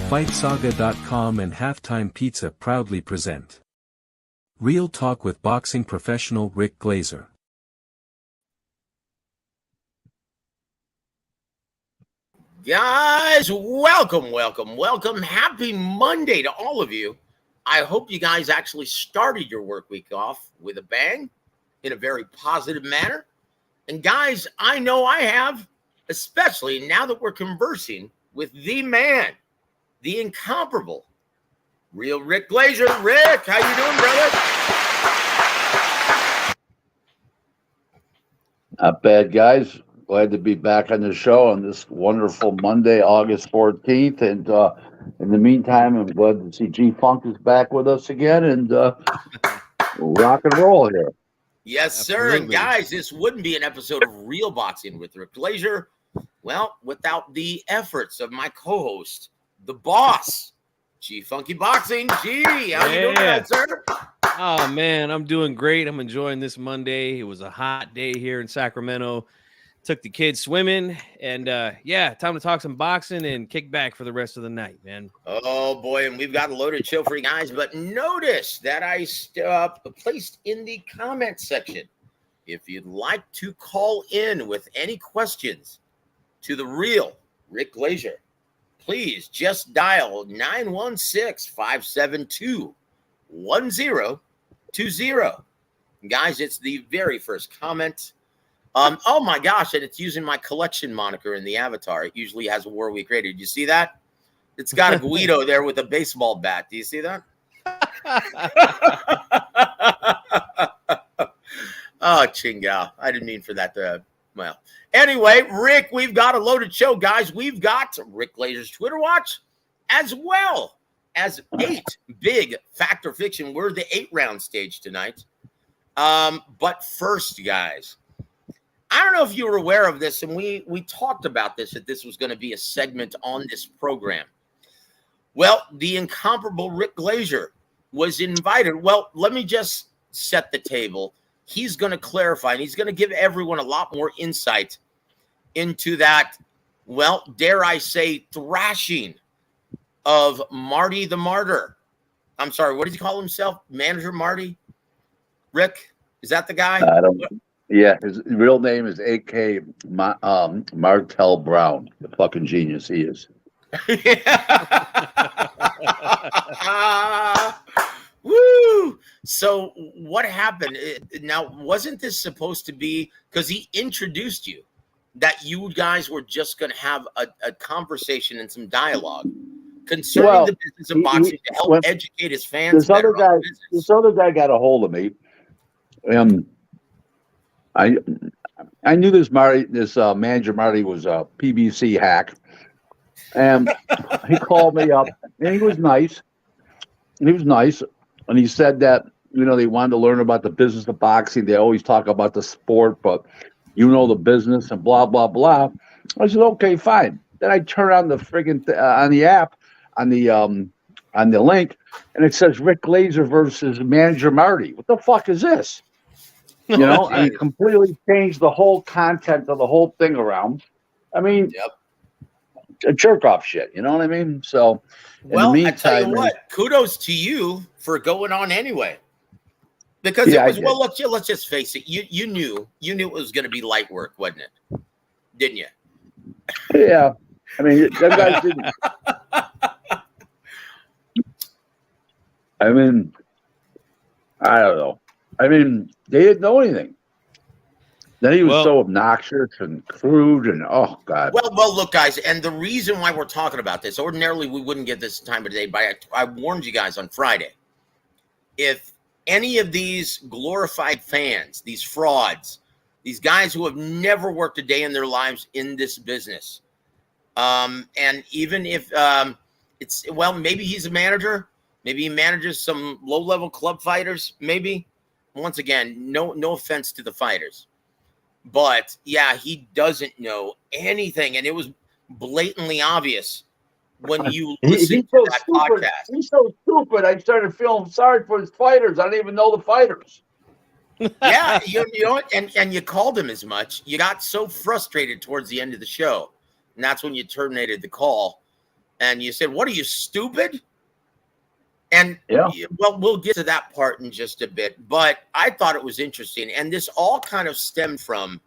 FightSaga.com and Halftime Pizza proudly present Real Talk with boxing professional Rick Glaser. Guys, welcome. Happy Monday to all of you. I hope you guys actually started your work week off with a bang in a very positive manner. And guys, I know I have, especially now that we're conversing with the man, the incomparable, real Rick Glaser. Rick, how you doing, brother? Not bad, guys. Glad to be back on the show on this wonderful Monday, August 14th. And in the meantime, I'm glad to see G-Funk is back with us again and rock and roll here. Yes, sir. And guys, this wouldn't be an episode of Real Boxing with Rick Glaser, well, without the efforts of my co-host, the boss, G-Funky Boxing. G, how you doing tonight, sir? Oh, man, I'm doing great. I'm enjoying this Monday. It was a hot day here in Sacramento. Took the kids swimming, and yeah, time to talk some boxing and kick back for the rest of the night, man. Oh, boy, and we've got a loaded show for you guys, but notice that I placed in the comment section, if you'd like to call in with any questions to the real Rick Glaser, please just dial 916-572-1020. Guys, it's the very first comment. Oh my gosh, and it's using my collection moniker in the avatar. It usually has a War Week rated. You see that? It's got a Guido there with a baseball bat. Do you see that? Oh, Chingao. I didn't mean for that to, well. Anyway, Rick, we've got a loaded show, guys. We've got Rick Glaser's Twitter watch, as well as 8 big fact or fiction. We're the 8-round stage tonight. But first, guys, I don't know if you were aware of this, and we talked about this, that this was going to be a segment on this program. Well, the incomparable Rick Glaser was invited. Well, let me just set the table. He's going to clarify, and he's going to give everyone a lot more insight into that, well, dare I say, thrashing of Marty the Martyr. I'm sorry, what did he call himself? Manager Marty? Rick, is that the guy? I don't. Yeah, his real name is A.K. Martel Brown. The fucking genius he is. Woo! So what happened? Now, wasn't this supposed to be, because he introduced you, that you guys were just going to have a conversation and some dialogue concerning the business of boxing to help educate his fans? This other guy got a hold of me. I knew this manager Marty was a PBC hack, and he called me up, and he was nice. And he said that, you know, they wanted to learn about the business of boxing. They always talk about the sport, but you know the business and blah blah blah. I said, okay, fine. Then I turn on the friggin' on the app on the link, and it says Rick Glaser versus Manager Marty. What the fuck is this? You know, I mean, completely changed the whole content of the whole thing around. I mean, a jerk off shit. You know what I mean? So, well, I tell you what, kudos to you for going on anyway, because it was, well, let's just face it. You knew it was going to be light work, wasn't it? Didn't you? Yeah, I mean, that guy didn't. I mean, I don't know. I mean, they didn't know anything. Then he was so obnoxious and crude and, oh, God. Well, look, guys, and the reason why we're talking about this, ordinarily we wouldn't get this time of day, but I warned you guys on Friday. If any of these glorified fans, these frauds, these guys who have never worked a day in their lives in this business, and even if it's, well, maybe he's a manager, maybe he manages some low-level club fighters, maybe. Once again, no offense to the fighters, but yeah, he doesn't know anything, and it was blatantly obvious when you listen to that podcast. He's so stupid. I started feeling sorry for his fighters. I don't even know the fighters. Yeah, you know, and you called him as much. You got so frustrated towards the end of the show, and that's when you terminated the call. and you said, "What are you, stupid?" And Yeah. well, we'll get to that part in just a bit, but I thought it was interesting. And this all kind of stemmed from,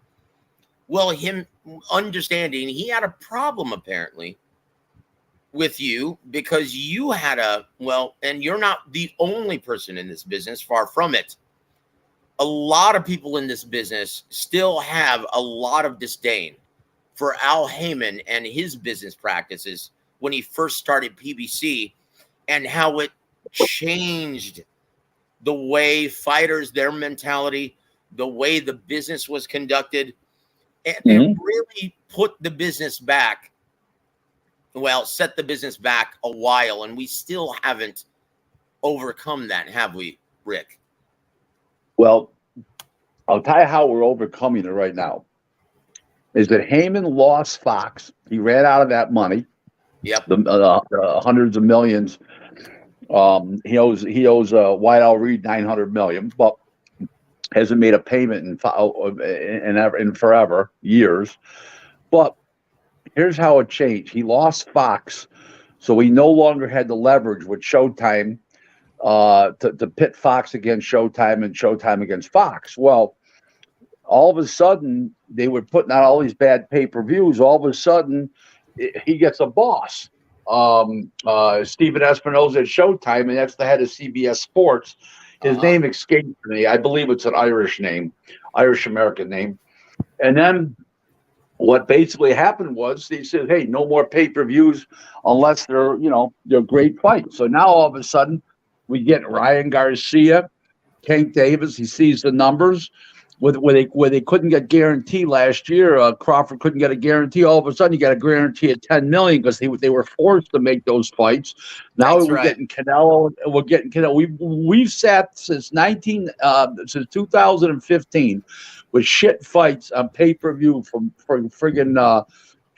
well, him understanding he had a problem apparently with you because you had and you're not the only person in this business, far from it. A lot of people in this business still have a lot of disdain for Al Heyman and his business practices when he first started PBC, and how it changed the way fighters, their mentality, the way the business was conducted, and it really put the business back. Well, set the business back a while, and we still haven't overcome that, have we, Rick? Well, I'll tell you how we're overcoming it right now. Is that Heyman lost Fox? He ran out of that money. Yep. The hundreds of millions. He owes Whiteout Reed $900 million, but hasn't made a payment in forever, years. But here's how it changed. He lost Fox, so he no longer had the leverage with Showtime to pit Fox against Showtime and Showtime against Fox. Well, all of a sudden, they were putting out all these bad pay-per-views. All of a sudden, he gets a boss. Stephen Espinosa at Showtime, and that's the head of CBS Sports. His name escaped me. I believe it's an Irish name, Irish-American name. And then what basically happened was they said, hey, no more pay-per-views unless they're great fights. So now all of a sudden we get Ryan Garcia, Tank Davis. He sees the numbers where they couldn't get guarantee last year. Crawford couldn't get a guarantee. All of a sudden you got a guarantee of $10 million because they were forced to make those fights. Now getting Canelo. We're getting Canelo. We've sat since 2015 with shit fights on pay-per-view from friggin'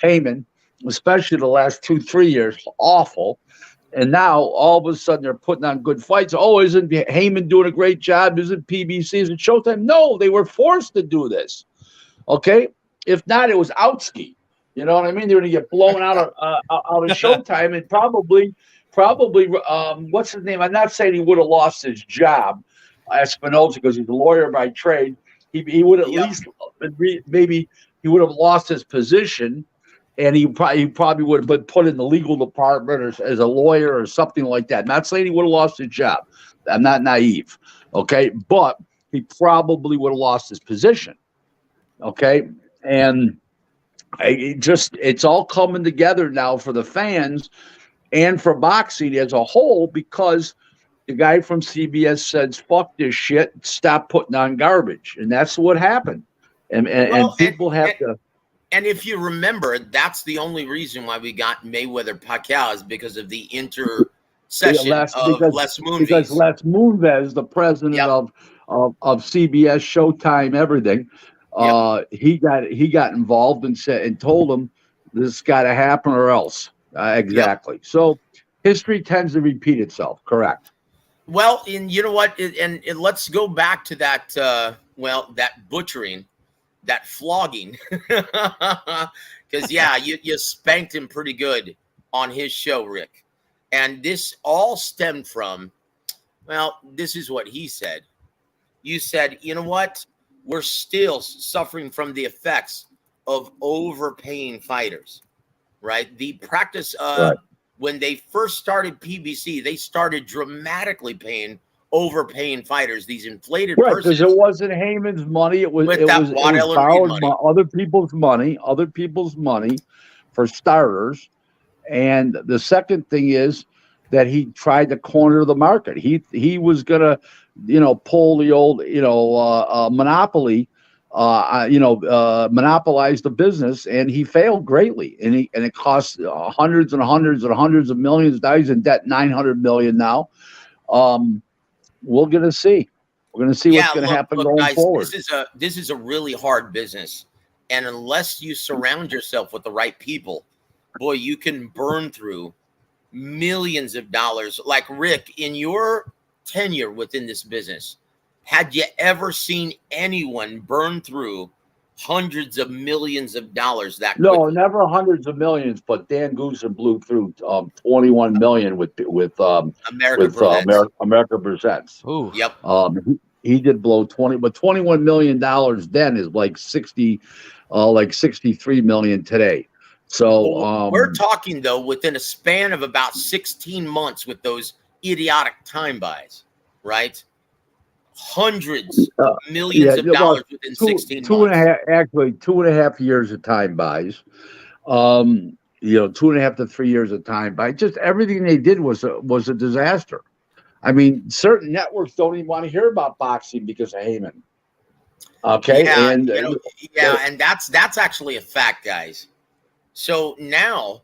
Heyman, especially the last 2-3 years. Awful. And now all of a sudden they're putting on good fights. Oh, isn't Heyman doing a great job? Isn't PBC? Isn't Showtime? No, they were forced to do this. Okay, if not, it was Outski. You know what I mean? They're going to get blown out of Showtime, and probably, what's his name? I'm not saying he would have lost his job, Espinosa, because he's a lawyer by trade. He would at least maybe he would have lost his position. And he probably would have been put in the legal department or as a lawyer or something like that. Not saying he would have lost his job. I'm not naive, okay? But he probably would have lost his position, okay? And it's all coming together now for the fans and for boxing as a whole, because the guy from CBS says, fuck this shit, stop putting on garbage. And that's what happened. And people have to... And if you remember, that's the only reason why we got Mayweather-Pacquiao is because of the intercession of Les Moonves. Because Les Moonves, the president of CBS, Showtime, everything, he got involved and told him this got to happen or else. Exactly. Yep. So history tends to repeat itself. Correct. Well, and you know what? And let's go back to that. That butchering. That flogging, because you spanked him pretty good on his show, Rick. And this all stemmed from, this is what he said. You said, you know what? We're still suffering from the effects of overpaying fighters, right? The practice when they first started PBC, they started dramatically overpaying fighters, these inflated purses. Because it wasn't Heyman's money. It was borrowed other people's money for starters. And the second thing is that he tried to corner the market. He was gonna, pull the old, monopoly, monopolize the business, and he failed greatly. And it cost hundreds and hundreds and hundreds of millions. Now he's in debt, $900 million now. We're going to see. We're going to see what's going to happen going forward. This is a really hard business. And unless you surround yourself with the right people, boy, you can burn through millions of dollars. Like, Rick, in your tenure within this business, had you ever seen anyone burn through hundreds of millions of dollars that No, quickly. never hundreds of millions, but Dan Gooser blew through 21 million with America Presents. America Presents. Ooh. Yep. He did blow 20, but $21 million then is like 63 million today. So Well, we're talking though within a span of about 16 months with those idiotic time buys, right? Hundreds of millions of dollars within 16 months. 2.5 years of time buys. 2.5 to 3 years of time buy. Just everything they did was a disaster. I mean, certain networks don't even want to hear about boxing because of Heyman. Okay, yeah, and that's actually a fact, guys. So now,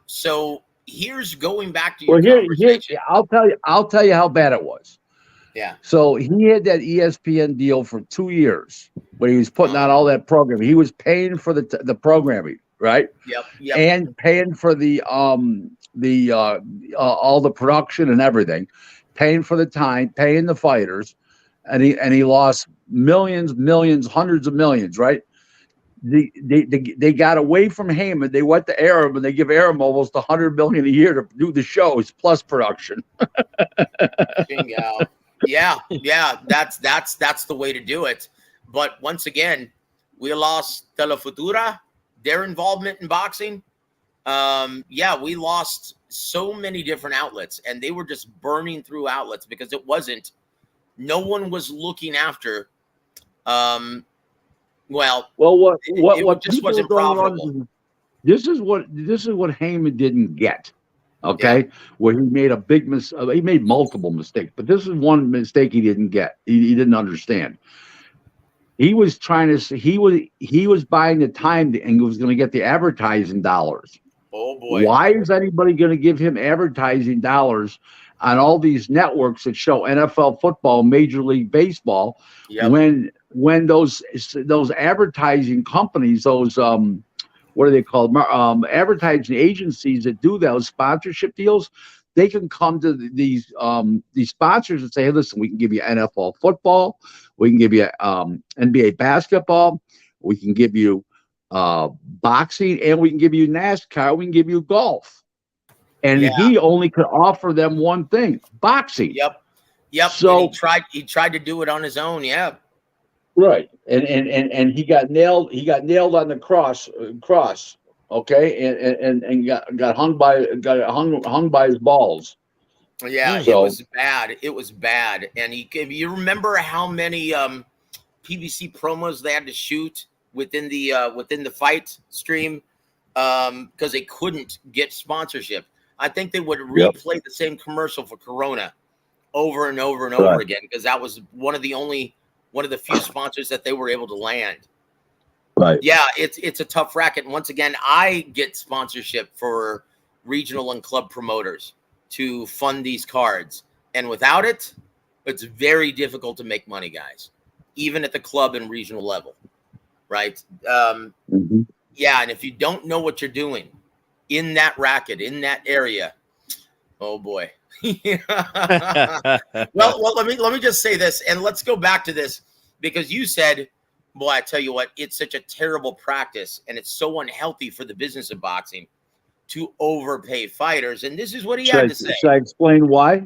so here's going back to your conversation. I'll tell you how bad it was. Yeah. So he had that ESPN deal for 2 years where he was putting out all that programming. He was paying for the programming, right? Yep. And paying for the all the production and everything, paying for the time, paying the fighters, and he lost millions, hundreds of millions, right? They got away from Heyman. They went to Arab, and they give Arab almost $100 million a year to do the shows plus production. Yeah, that's the way to do it. But once again, we lost Telefutura, their involvement in boxing. We lost so many different outlets, and they were just burning through outlets because no one was looking after. What just wasn't profitable. This is what Heyman didn't get. Okay, where he made a big mistake. He made multiple mistakes, but this is one mistake he didn't get. He didn't understand. He was trying to. He was buying the time and was going to get the advertising dollars. Oh boy! Why is anybody going to give him advertising dollars on all these networks that show NFL football, Major League Baseball, when those advertising companies, those what are they called? Advertising agencies that do those sponsorship deals, they can come to these sponsors and say, hey, listen, we can give you NFL football, we can give you NBA basketball, we can give you boxing, and we can give you NASCAR, we can give you golf. And he only could offer them one thing: boxing. Yep. So and he tried to do it on his own. Yeah. Right. And he got nailed. He got nailed on the cross. Okay. And got hung by his balls. Yeah. So, it was bad. And you remember how many PBC promos they had to shoot within the fight stream because they couldn't get sponsorship. I think they would replay the same commercial for Corona over and over and over again because that was one of the few sponsors that they were able to land. Right. Yeah, it's a tough racket. And once again, I get sponsorship for regional and club promoters to fund these cards. And without it, it's very difficult to make money, guys, even at the club and regional level. Right. Yeah. And if you don't know what you're doing in that racket, in that area, oh boy. well, let me just say this, and let's go back to this because you said, boy, I tell you what, it's such a terrible practice and it's so unhealthy for the business of boxing to overpay fighters. And this is what he had to say. Should I explain why?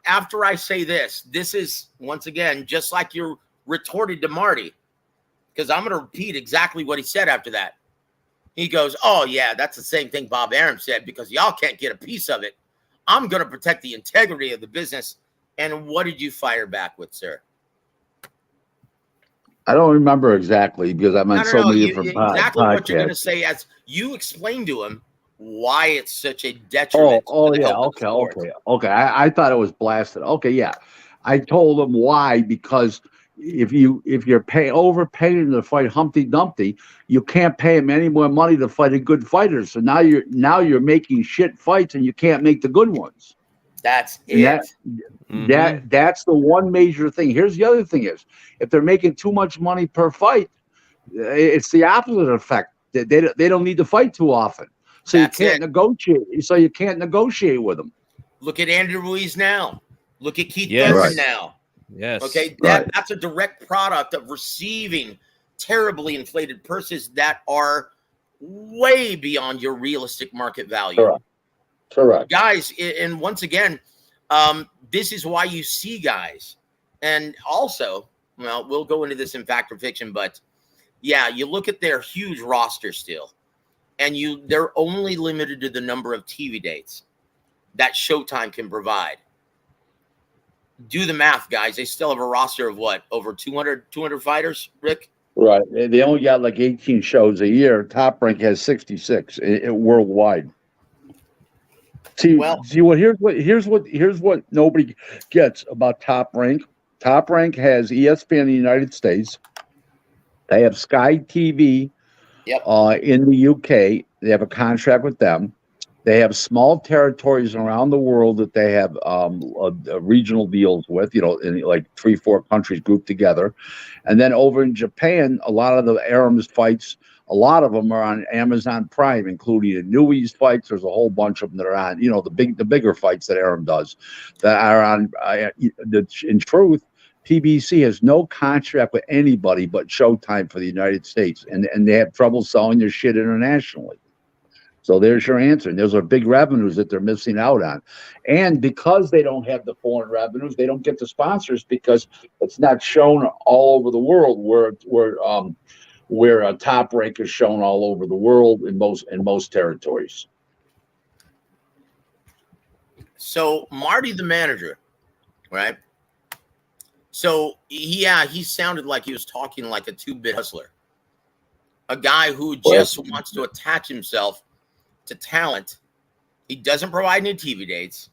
After I say this is once again, just like you retorted to Marty, because I'm going to repeat exactly what he said after that. He goes, oh yeah, that's the same thing Bob Arum said because y'all can't get a piece of it. I'm going to protect the integrity of the business. And what did you fire back with, sir? I don't remember exactly because I'm on so many different exactly podcasts. What you're going to say as you explain to him why it's such a detriment. Okay. I thought it was blasted. Okay, yeah. I told him why because if you're overpaying to fight Humpty Dumpty, you can't pay him any more money to fight a good fighter. So now you're making shit fights and you can't make the good ones. That's it. That's the one major thing. Here's the other thing is if they're making too much money per fight, it's the opposite effect. They don't need to fight too often. So you can't negotiate. So you can't negotiate with them. Look at Andrew Ruiz now. Look at Keith Thurman now. Yes. Okay. That's a direct product of receiving terribly inflated purses that are way beyond your realistic market value. Correct. Guys, and once again, this is why you see guys. And also, well, we'll go into this in fact or fiction, but yeah, you look at their huge roster still, and they're only limited to the number of TV dates that Showtime can provide. Do the math, guys. They still have a roster of what? Over 200 fighters, Rick? Right. They only got like 18 shows a year. Top Rank has 66 worldwide. See, here's what nobody gets about Top Rank. Top Rank has ESPN in the United States. They have Sky TV in the UK. They have a contract with them. They have small territories around the world that they have regional deals with, in like 3-4 countries grouped together. And then over in Japan, a lot of the Aram's fights, a lot of them are on Amazon Prime, including the Newey's fights. There's a whole bunch of them that are on, the bigger fights that Aram does that are on. In truth, PBC has no contract with anybody but Showtime for the United States, and they have trouble selling their shit internationally. So there's your answer. And those are big revenues that they're missing out on. And because they don't have the foreign revenues, they don't get the sponsors because it's not shown all over the world where a Top Rank is shown all over the world in most territories. So Marty the manager, right? So he sounded like he was talking like a 2-bit hustler. A guy who just wants to attach himself to talent. He doesn't provide any TV dates.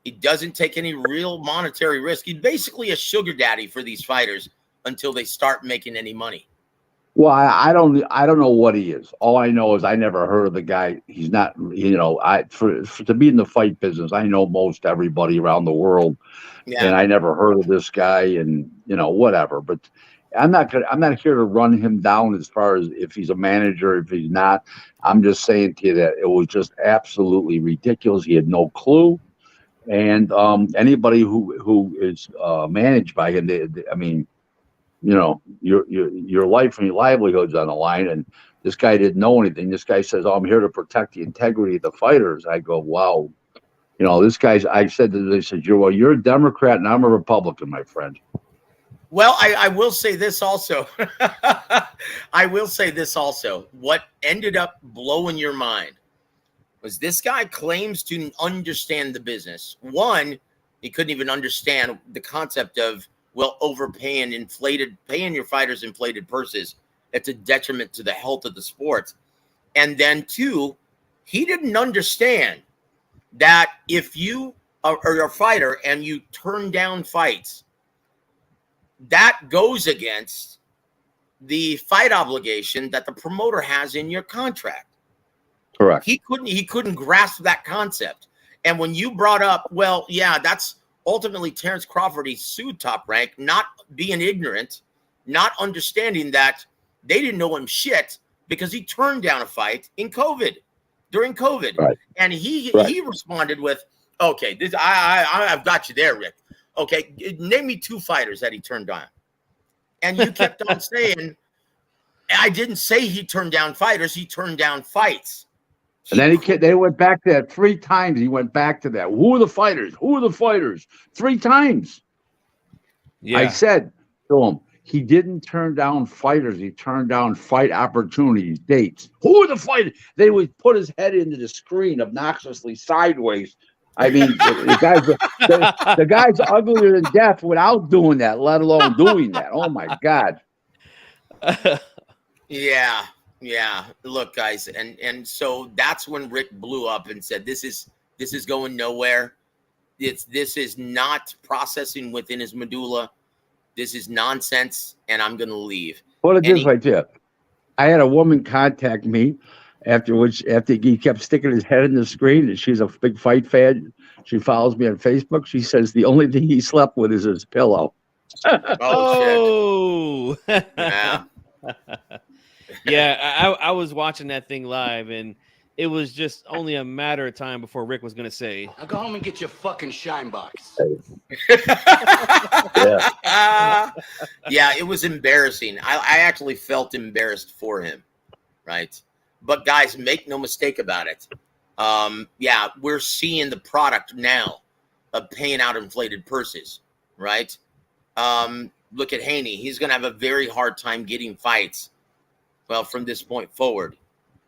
He doesn't take any real monetary risk. He's basically a sugar daddy for these fighters until they start making any money. Well, I don't know what he is. All I know is I never heard of the guy. He's not, to be in the fight business, I know most everybody around the world, and I never heard of this guy, and whatever. But I'm not here to run him down as far as if he's a manager, if he's not. I'm just saying to you that it was just absolutely ridiculous. He had no clue, and anybody who is managed by him, your life and your livelihood's on the line, and this guy didn't know anything. This guy says, "Oh, I'm here to protect the integrity of the fighters." I go, "Wow." This guy's. I said to they said, "You're a Democrat and I'm a Republican, my friend." Well, I will say this also. What ended up blowing your mind was this guy claims to understand the business. One, he couldn't even understand the concept of, overpaying, paying your fighters inflated purses. It's a detriment to the health of the sport. And then two, he didn't understand that if you are a fighter and you turn down fights, that goes against the fight obligation that the promoter has in your contract. Correct. He couldn't grasp that concept. And when you brought up, that's ultimately Terrence Crawford. He sued Top Rank, not being ignorant, not understanding that they didn't know him shit because he turned down a fight during COVID. Right. And he responded with, "Okay, I've got you there, Rick. Okay, name me 2 fighters that he turned down." And you kept on saying, "I didn't say he turned down fighters. He turned down fights." And then they went back to that 3 times. He went back to that. Who are the fighters? Who are the fighters? 3 times. Yeah. I said to him, he didn't turn down fighters. He turned down fight opportunities, dates. Who are the fighters? They would put his head into the screen obnoxiously sideways. I mean, the guy's uglier than death without doing that, let alone doing that. Oh, my God. Yeah. Look, guys, and so that's when Rick blew up and said, "This is going nowhere. This is not processing within his medulla. This is nonsense, and I'm going to leave." Put it this way, Jeff. I had a woman contact me after he kept sticking his head in the screen, and she's a big fight fan. She follows me on Facebook. She says the only thing he slept with is his pillow. Oh, shit. Yeah. Yeah, I was watching that thing live, and it was just only a matter of time before Rick was going to say, Now go home and get your fucking shine box. Yeah, it was embarrassing. I actually felt embarrassed for him, right? But guys, make no mistake about it. Yeah, we're seeing the product now of paying out inflated purses, right? Look at Haney. He's going to have a very hard time getting fights, well, from this point forward,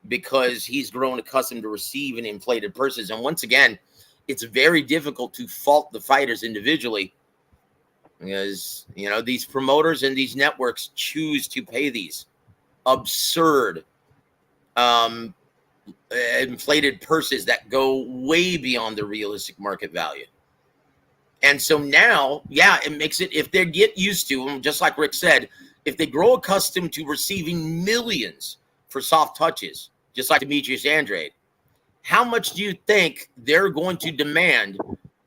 because he's grown accustomed to receiving inflated purses. And once again, it's very difficult to fault the fighters individually because, you know, these promoters and these networks choose to pay these absurd inflated purses that go way beyond the realistic market value. And so now, yeah, it makes it, if they get used to them, just like Rick said, if they grow accustomed to receiving millions for soft touches, just like Demetrius Andrade, how much do you think they're going to demand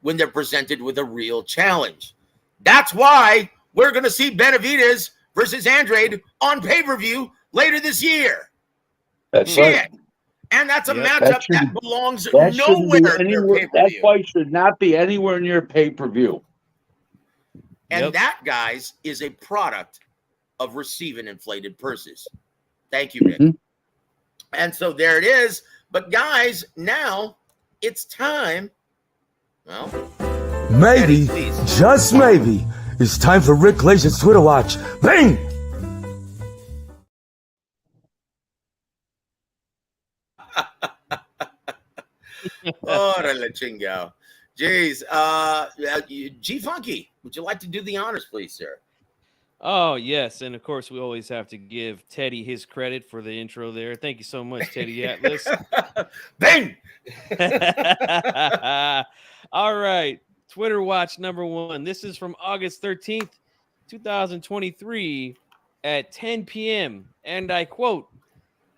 when they're presented with a real challenge? That's why we're going to see Benavidez versus Andrade on pay-per-view later this year. That's right. And that's a matchup that belongs that nowhere near pay-per-view. That's why it should not be anywhere near pay-per-view. And that, guys, is a product of receiving inflated purses. Thank you, Rick. And so there it is. But, guys, now it's time. Well, maybe, just maybe, it's time for Rick Glaser's Twitter Watch. Bang! Órale, chingao. Jeez. G Funky, would you like to do the honors, please, sir? Oh, yes. And of course, we always have to give Teddy his credit for the intro there. Thank you so much, Teddy Atlas. Bang! All right. Twitter watch number 1. This is from August 13th, 2023 at 10 p.m. And I quote,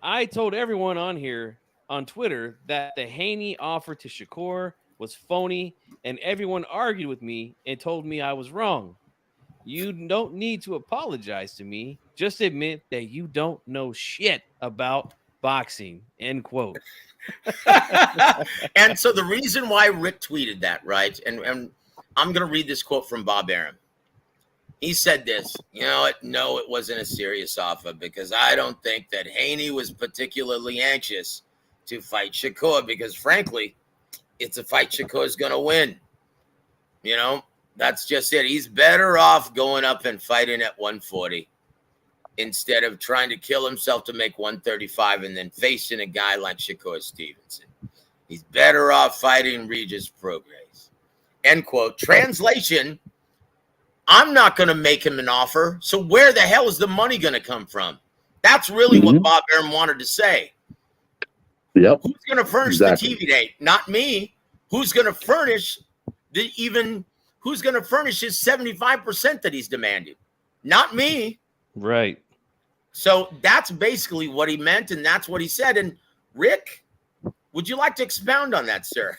I told everyone on here on Twitter that the Haney offer to Shakur was phony, and everyone argued with me and told me I was wrong. You don't need to apologize to me. Just admit that you don't know shit about boxing. End quote. And so the reason why Rick tweeted that, right? And I'm going to read this quote from Bob Arum. He said this, you know what? No, it wasn't a serious offer because I don't think that Haney was particularly anxious to fight Shakur because, frankly, it's a fight Shakur's going to win. You know, that's just it. He's better off going up and fighting at 140 instead of trying to kill himself to make 135 and then facing a guy like Shakur Stevenson. He's better off fighting Regis Prograis. End quote. Translation, I'm not going to make him an offer, so where the hell is the money going to come from? That's really what Bob Arum wanted to say. Yep. Who's going to furnish the TV date? Not me. Who's going to furnish who's going to furnish his 75% that he's demanding? Not me. Right. So that's basically what he meant, and that's what he said. And Rick, would you like to expound on that, sir?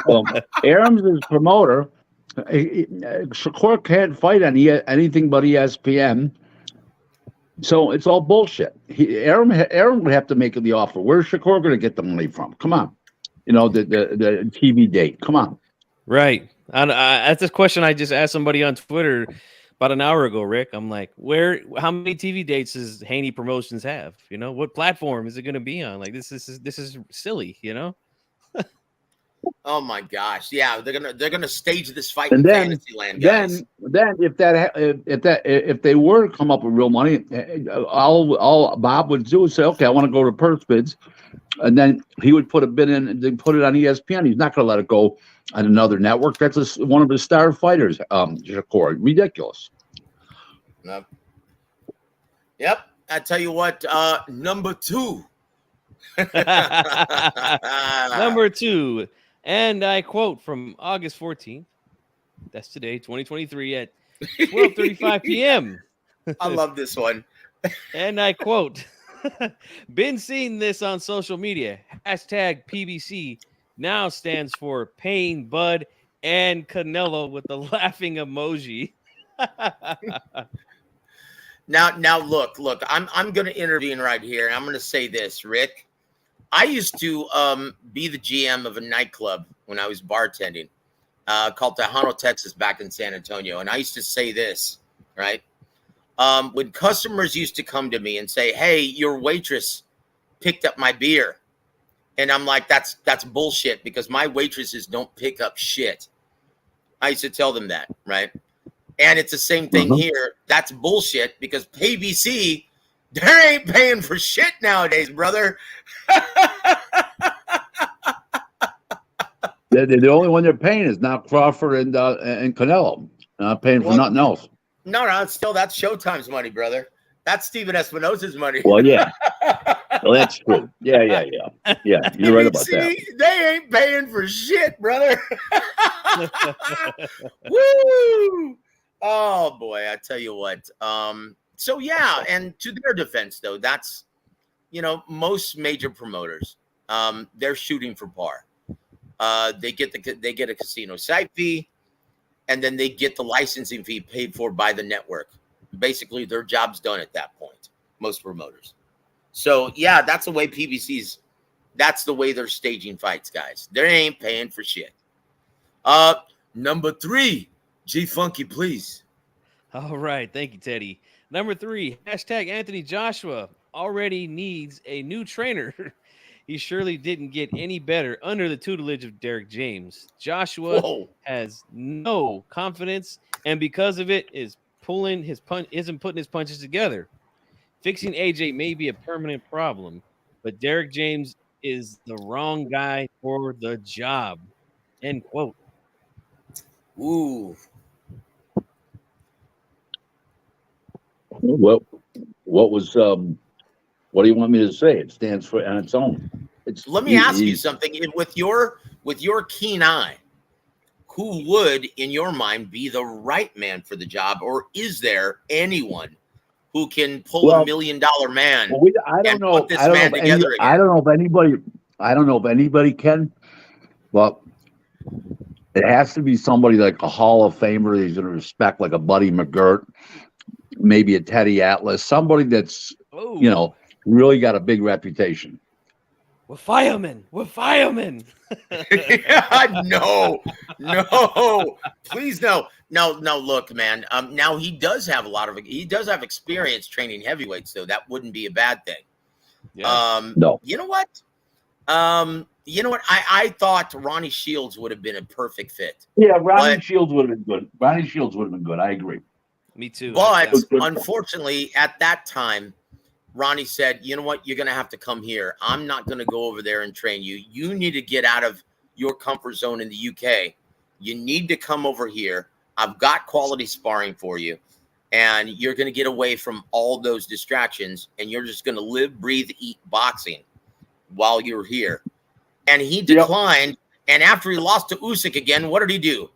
Well, Arum's his promoter. Shakur can't fight on anything but ESPN. So it's all bullshit. Arum would have to make the offer. Where's Shakur going to get the money from? Come on. You know, the TV date. Come on. Right. That's this question I just asked somebody on Twitter about an hour ago, Rick. I'm like, how many TV dates does Haney Promotions have? You know, what platform is it going to be on? Like, this is silly, you know? Oh my gosh. Yeah, they're gonna stage this fight in Fantasyland, guys. Then if they were to come up with real money, all Bob would do is say, okay, I want to go to purse bids, and then he would put a bid in and then put it on ESPN. He's not going to let it go on another network. That's one of his star fighters, Shakur. Ridiculous. Yep. I tell you what, number 2. Number 2. And I quote from August 14th. That's today, 2023 at 12:35 p.m. I love this one. And I quote, been seeing this on social media. Hashtag PBC now stands for Paying Bud and Canelo with the laughing emoji. Now look, I'm going to intervene right here. I'm going to say this, Rick. I used to be the GM of a nightclub when I was bartending, called Tejano, Texas, back in San Antonio. And I used to say this, right? When customers used to come to me and say, "Hey, your waitress picked up my beer," and I'm like, "That's bullshit, because my waitresses don't pick up shit." I used to tell them that, right? And it's the same thing here. That's bullshit, because PBC, they ain't paying for shit nowadays, brother. The only one they're paying is now Crawford and Canelo. Not paying for nothing else. No, that's Showtime's money, brother. That's Steven Espinosa's money. Well, yeah. Well, that's true. Yeah. You're right about that. They ain't paying for shit, brother. Woo! Oh boy, I tell you what. So yeah, and to their defense, though, that's most major promoters, they're shooting for par. They get a casino site fee, and then they get the licensing fee paid for by the network. Basically, their job's done at that point. Most promoters. So yeah, that's the way PBC's. That's the way they're staging fights, guys. They ain't paying for shit. Number 3, G Funky, please. All right, thank you, Teddy. Number 3, hashtag Anthony Joshua already needs a new trainer. He surely didn't get any better under the tutelage of Derek James. Joshua has no confidence, and because of it, isn't putting his punches together. Fixing AJ may be a permanent problem, but Derek James is the wrong guy for the job. End quote. Ooh. Well, what do you want me to say? It stands for on its own. Let me ask you something. With your keen eye, who would, in your mind, be the right man for the job, or is there anyone who can pull $1 million man and put this man together again? I don't know if anybody can, but it has to be somebody like a Hall of Famer that he's going to respect, like a Buddy McGirt, maybe a Teddy Atlas, somebody that's really got a big reputation. We're firemen. No, please no. No, look, man. Now he does have experience training heavyweights, so that wouldn't be a bad thing. Yeah. No. You know what? I thought Ronnie Shields would have been a perfect fit. Yeah, Ronnie Shields would have been good. I agree. Me too. But unfortunately, at that time, Ronnie said, "You know what? You're going to have to come here. I'm not going to go over there and train you. You need to get out of your comfort zone in the UK. You need to come over here. I've got quality sparring for you, and you're going to get away from all those distractions, and you're just going to live, breathe, eat boxing while you're here." And he declined. And after he lost to Usyk again, what did he do?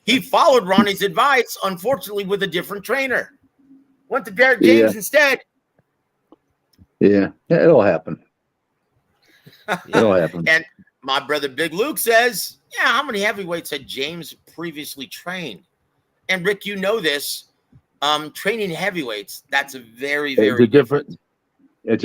He followed Ronnie's advice, unfortunately, with a different trainer. Went to Derek James instead. Yeah, it'll happen. It'll happen. And my brother Big Luke says, yeah, how many heavyweights had James previously trained? And Rick, you know this. Training heavyweights, that's a very, very different. It's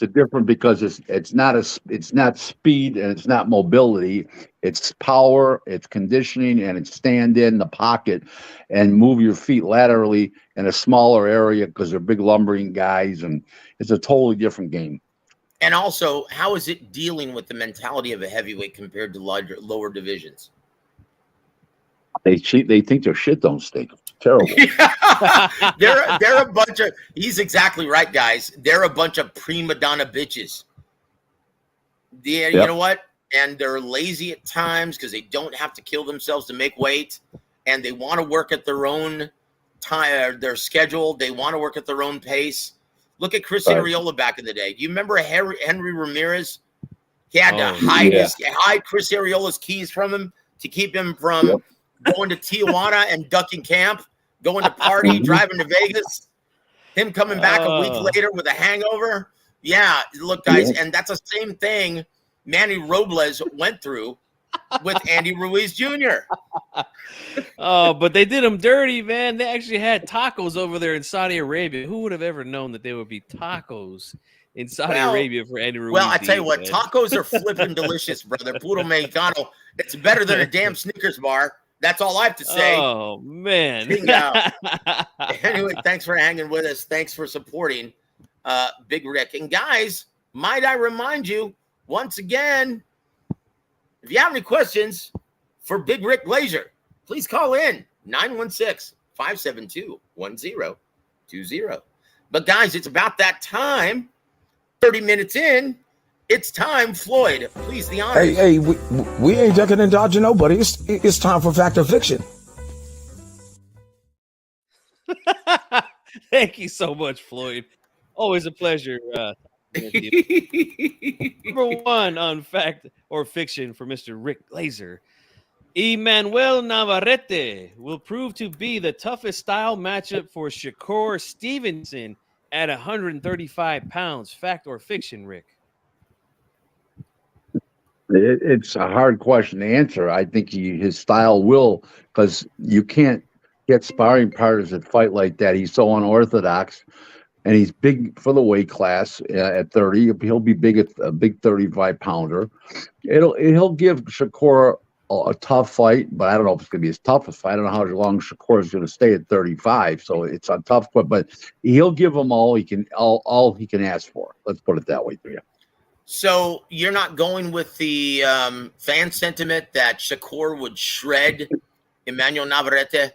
a different because it's not speed and it's not mobility. It's power, it's conditioning, and it's stand in the pocket and move your feet laterally in a smaller area because they're big lumbering guys, and it's a totally different game. And also, how is it dealing with the mentality of a heavyweight compared to lower divisions? They think their shit don't stink. Terrible. They're a bunch of. He's exactly right, guys. They're a bunch of prima donna bitches. You know what? And they're lazy at times because they don't have to kill themselves to make weight, and they want to work at their own time, their schedule. They want to work at their own pace. Look at Chris Arreola back in the day. Do you remember Henry Ramirez? He had to hide Chris Areola's keys from him to keep him from going to Tijuana and ducking camp, going to party, driving to Vegas, him coming back a week later with a hangover. Yeah, look, guys, and that's the same thing Manny Robles went through with Andy Ruiz Jr. Oh, but they did him dirty, man. They actually had tacos over there in Saudi Arabia. Who would have ever known that there would be tacos in Saudi Arabia for Andy Ruiz. Well, I tell you what, man. tacos are flipping delicious, brother. Puro Mexicano. It's better than a damn Snickers bar. That's all I have to say. Oh, man. Anyway, thanks for hanging with us. Thanks for supporting Big Rick. And guys, might I remind you, once again, if you have any questions for Big Rick Glaser, please call in 916-572-1020. But guys, it's about that time. 30 minutes in, it's time. Floyd, please, the honors. Hey, we ain't ducking and dodging nobody. It's time for fact or fiction. Thank you so much, Floyd. Always a pleasure. Number one on fact or fiction for Mr. Rick Glaser. Emmanuel Navarrete will prove to be the toughest style matchup for Shakur Stevenson at 135 pounds. Fact or fiction, Rick? It's a hard question to answer. I think his style will, because you can't get sparring partners that fight like that. He's so unorthodox, and he's big for the weight class at 30. He'll be big at a big 35 pounder. He'll give Shakur a tough fight, but I don't know if it's going to be his toughest fight. I don't know how long Shakur is going to stay at 35, so it's a tough fight. But he'll give him all he can ask for. Let's put it that way to you. So you're not going with the fan sentiment that Shakur would shred Emmanuel Navarrete?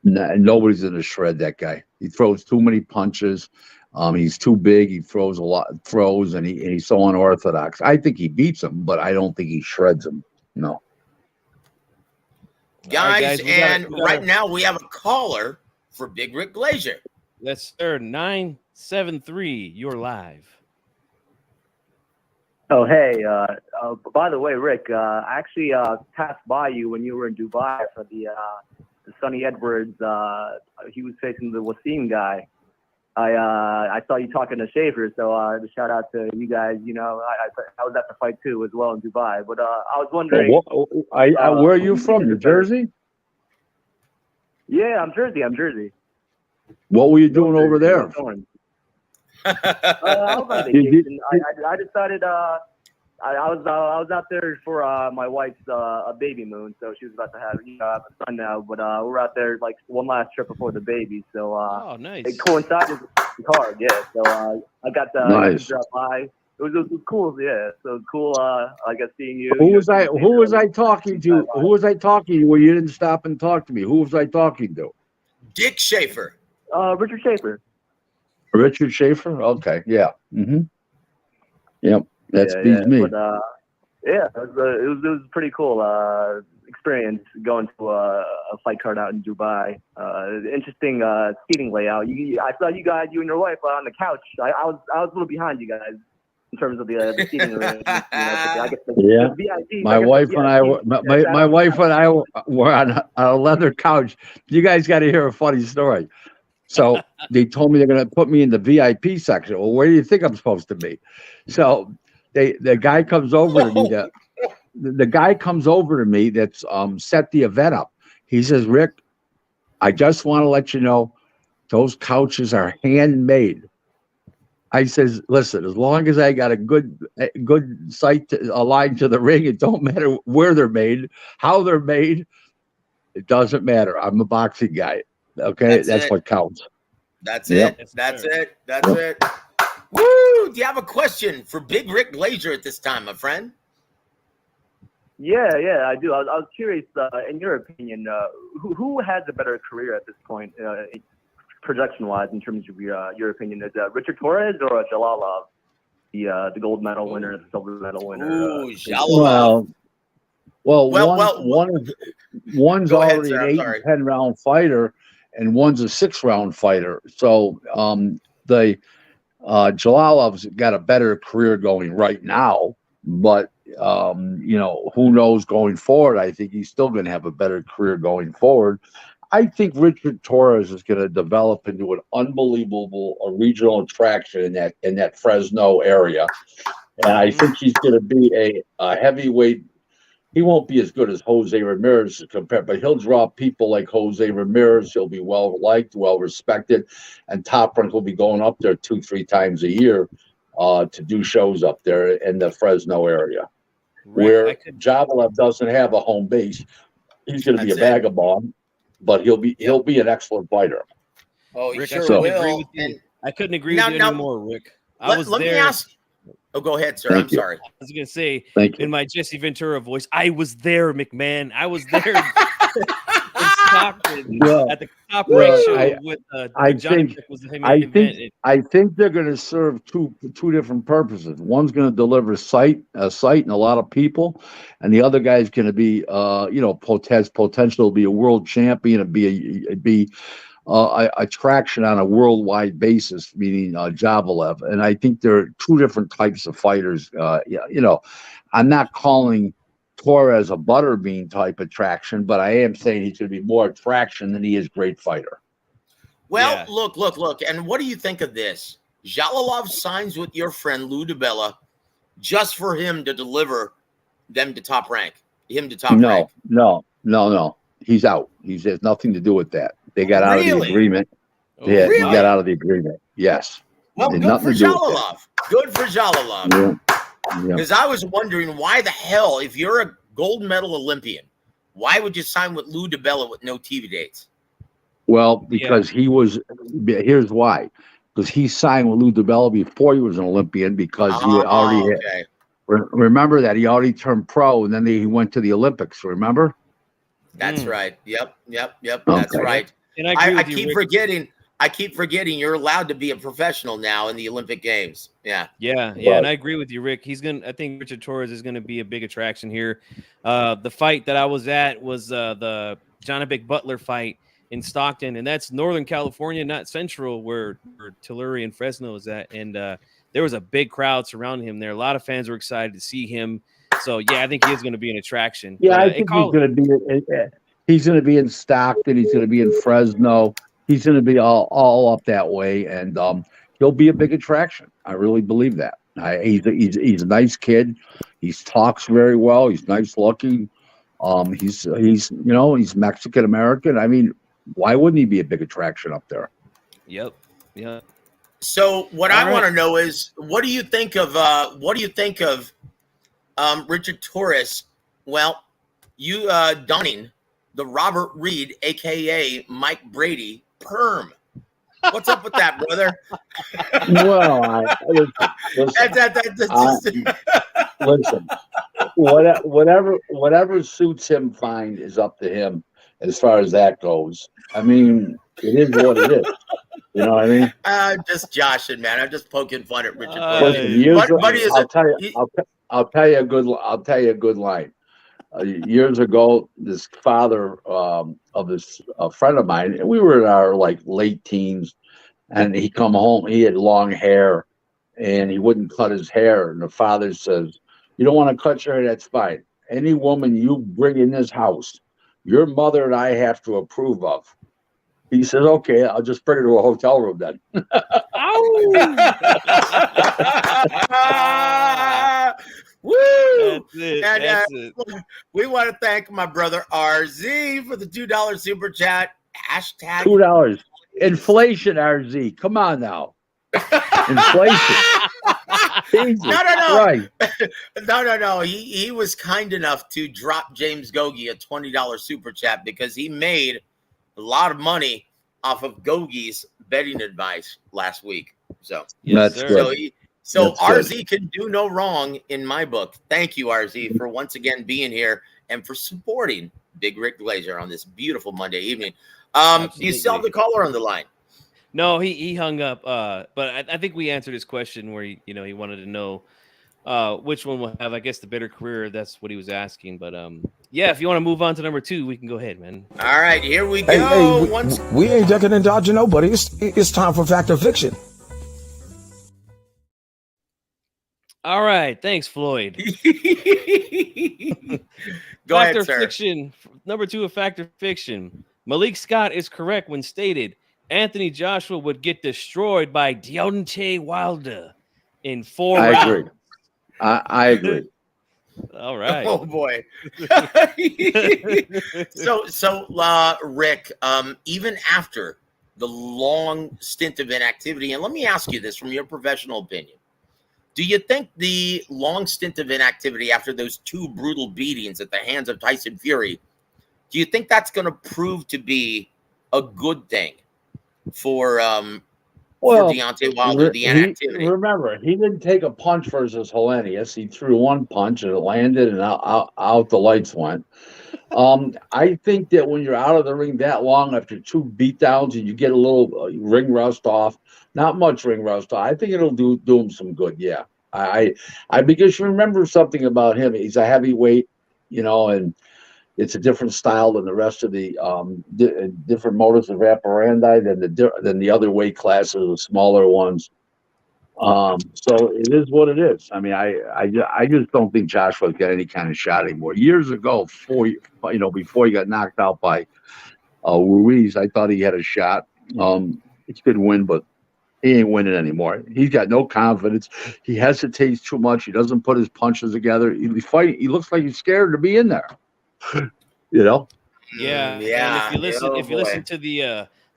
No, nobody's going to shred that guy. He throws too many punches. He's too big. He throws a lot, and he's so unorthodox. I think he beats him, but I don't think he shreds him. No. Guys, right now we have a caller for Big Rick Glaser. Yes, sir. 973. You're live. Oh, hey. By the way, Rick, I actually passed by you when you were in Dubai for the Sonny Edwards. He was facing the Wasim guy. I saw you talking to Schaefer, so shout out to you guys. You know, I was at the fight too as well in Dubai. But I was wondering, where are you from? New Jersey? Yeah, I'm Jersey. What were you doing over there? I was on vacation. I decided I was out there for my wife's a baby moon, so she was about to have a son now. But we're out there like one last trip before the baby, so oh, nice. It coincided hard, yeah. So I got to drop by. It was cool, yeah. So it was cool. I guess seeing you. Who was I talking to? Who was I talking to? Where you didn't stop and talk to me? Who was I talking to? Dick Schaefer. Richard Schaefer. Richard Schaefer? Okay, yeah. Mm-hmm. Yep, that's me. But, it was a pretty cool experience going to a fight card out in Dubai. Interesting seating layout. I saw you and your wife on the couch. I was a little behind you guys in terms of the seating arrangement. The VIP, my wife and I were on a leather couch. You guys got to hear a funny story. So they told me they're going to put me in the VIP section. Well, where do you think I'm supposed to be? So the guy comes over to me. The guy comes over to me that's set the event up. He says, Rick, I just want to let you know those couches are handmade. I says, listen, as long as I got a good sight aligned to the ring, it don't matter where they're made, how they're made. It doesn't matter. I'm a boxing guy. Okay, that's what counts. That's it. That's it. Woo! Do you have a question for Big Rick Glaser at this time, my friend? Yeah, I do. I was curious, in your opinion, who has a better career at this point, production-wise, in terms of your opinion? Is Richard Torres or Jalalov, the gold medal winner, the silver medal winner? Ooh, Jalalov. One's already an 8 and 10 round fighter, and one's a 6-round fighter. So the Jalalov's got a better career going right now, but who knows going forward? I think he's still going to have a better career going forward. I think Richard Torres is going to develop into an unbelievable regional attraction in that Fresno area, and I think he's going to be a heavyweight. He won't be as good as Jose Ramirez compared, but he'll draw people like Jose Ramirez. He'll be well liked, well respected, and Top Rank will be going up there 2-3 times a year. to do shows up there in the Fresno area, Rick, where Javalev doesn't have a home base. He's going to be a That's it. vagabond, but he'll be an excellent fighter. Oh, he Rick, sure I couldn't will. agree with you. And I couldn't agree now- with you now, anymore, Rick. I let was me there. ask. Oh, go ahead, sir. Thank I'm you. sorry. I was gonna say Thank you. in my Jesse Ventura voice, I was there, McMahon. I was there in Stockton Well, at the top well, rank show I- with I Johnny think- Pick was the main I event. think I think they're going to serve two different purposes. One's going to deliver sight and a lot of people, and the other guy's going to be has potential to be a world champion and be a traction on a worldwide basis, meaning Javalev. And I think there are two different types of fighters. I'm not calling Torres a butterbean type attraction, but I am saying he's going to be more attraction than he is great fighter. Well, Yeah. look. And what do you think of this? Jalalov signs with your friend Lou DiBella just for him to deliver them to top rank. Rank. No. He's out. He has nothing to do with that. They got out of the Really? agreement. Oh, Yeah, really? he got out of the agreement. Yes. Well, Had good nothing for to do with that. Jalalov. Good for Jalalov. Yeah. Because I was wondering why the hell, if you're a gold medal Olympian, why would you sign with Lou DiBella with no TV dates? Well, because here's why. Because he signed with Lou DiBella before he was an Olympian because he already had, okay. remember that he already turned pro and then he went to the Olympics. Remember? That's Mm. right. Yep. Okay. That's right. And I agree I with you, keep Rick. forgetting. I keep forgetting you're allowed to be a professional now in the Olympic Games. Yeah. Yeah, and I agree with you, Rick. I think Richard Torres is gonna be a big attraction here. The fight that I was at was the Jonabic Butler fight in Stockton, and that's Northern California, not Central, where Tulare and Fresno is at. And there was a big crowd surrounding him there. A lot of fans were excited to see him. So yeah, I think he is going to be an attraction. Yeah, But, I think he's going to be in Stockton. He's going to be in Fresno. He's going to be all up that way, and he'll be a big attraction. I really believe that. He's a nice kid. He talks very well. He's nice looking. He's Mexican American. I mean, why wouldn't he be a big attraction up there? Yep. So what All I right. want to know is, what do you think of Richard Torres? Well, you donning the Robert Reed, aka Mike Brady perm. What's up with that, brother? Well, listen. Whatever suits him, fine, is up to him as far as that goes. I mean, it is what it is. You know what I mean? Just joshing, man. I'm just poking fun at Richard Listen, Torres. I'll tell you a good line. Years ago, this father of this friend of mine, and we were in our late teens, and he come home. He had long hair, and he wouldn't cut his hair. And the father says, "You don't want to cut your hair? That's fine. Any woman you bring in this house, your mother and I have to approve of." He says, "Okay, I'll just bring her to a hotel room then." Woo! That's it. We want to thank my brother RZ for the $2 super chat. Hashtag $2. Inflation, RZ. Come on now. Inflation. Jesus No. Christ. No. He was kind enough to drop James Gogi a $20 super chat because he made a lot of money off of Gogi's betting advice last week. So Yes, That's sir. good. So That's good. RZ can do no wrong in my book. Thank you, RZ, for once again being here and for supporting Big Rick Glaser on this beautiful Monday evening. Do you still have the caller on the line? No, he hung up. But I think we answered his question where he wanted to know which one will have, I guess, the better career. That's what he was asking. But yeah, if you want to move on to number 2, we can go ahead, man. All right, here we go. We ain't ducking and dodging nobody. It's time for Fact or Fiction. All right, thanks, Floyd. Go Fact ahead, or sir. fiction. Number 2 of Fact or Fiction. Malik Scott is correct when stated Anthony Joshua would get destroyed by Deontay Wilder in 4 rounds. I agree. I agree. All right. Oh boy. So, Rick, even after the long stint of inactivity, and let me ask you this from your professional opinion: Do you think the long stint of inactivity after those 2 brutal beatings at the hands of Tyson Fury, do you think that's going to prove to be a good thing for Deontay Wilder, the inactivity? Remember, he didn't take a punch versus Helenius. He threw one punch and it landed, and out the lights went. I think that when you're out of the ring that long after 2 beatdowns and you get a little ring rust off, not much ring rust off, I think it'll do him some good. Yeah, I because you remember something about him. He's a heavyweight, and it's a different style than the rest of the different modus of operandi than the other weight classes, the smaller ones. So it is what it is. I mean, I just don't think Joshua's got any kind of shot anymore. Years ago, before he got knocked out by Ruiz, I thought he had a shot. He could win, but he ain't winning anymore. He's got no confidence. He hesitates too much. He doesn't put his punches together. He looks like he's scared to be in there. Yeah. Yeah. And if you listen to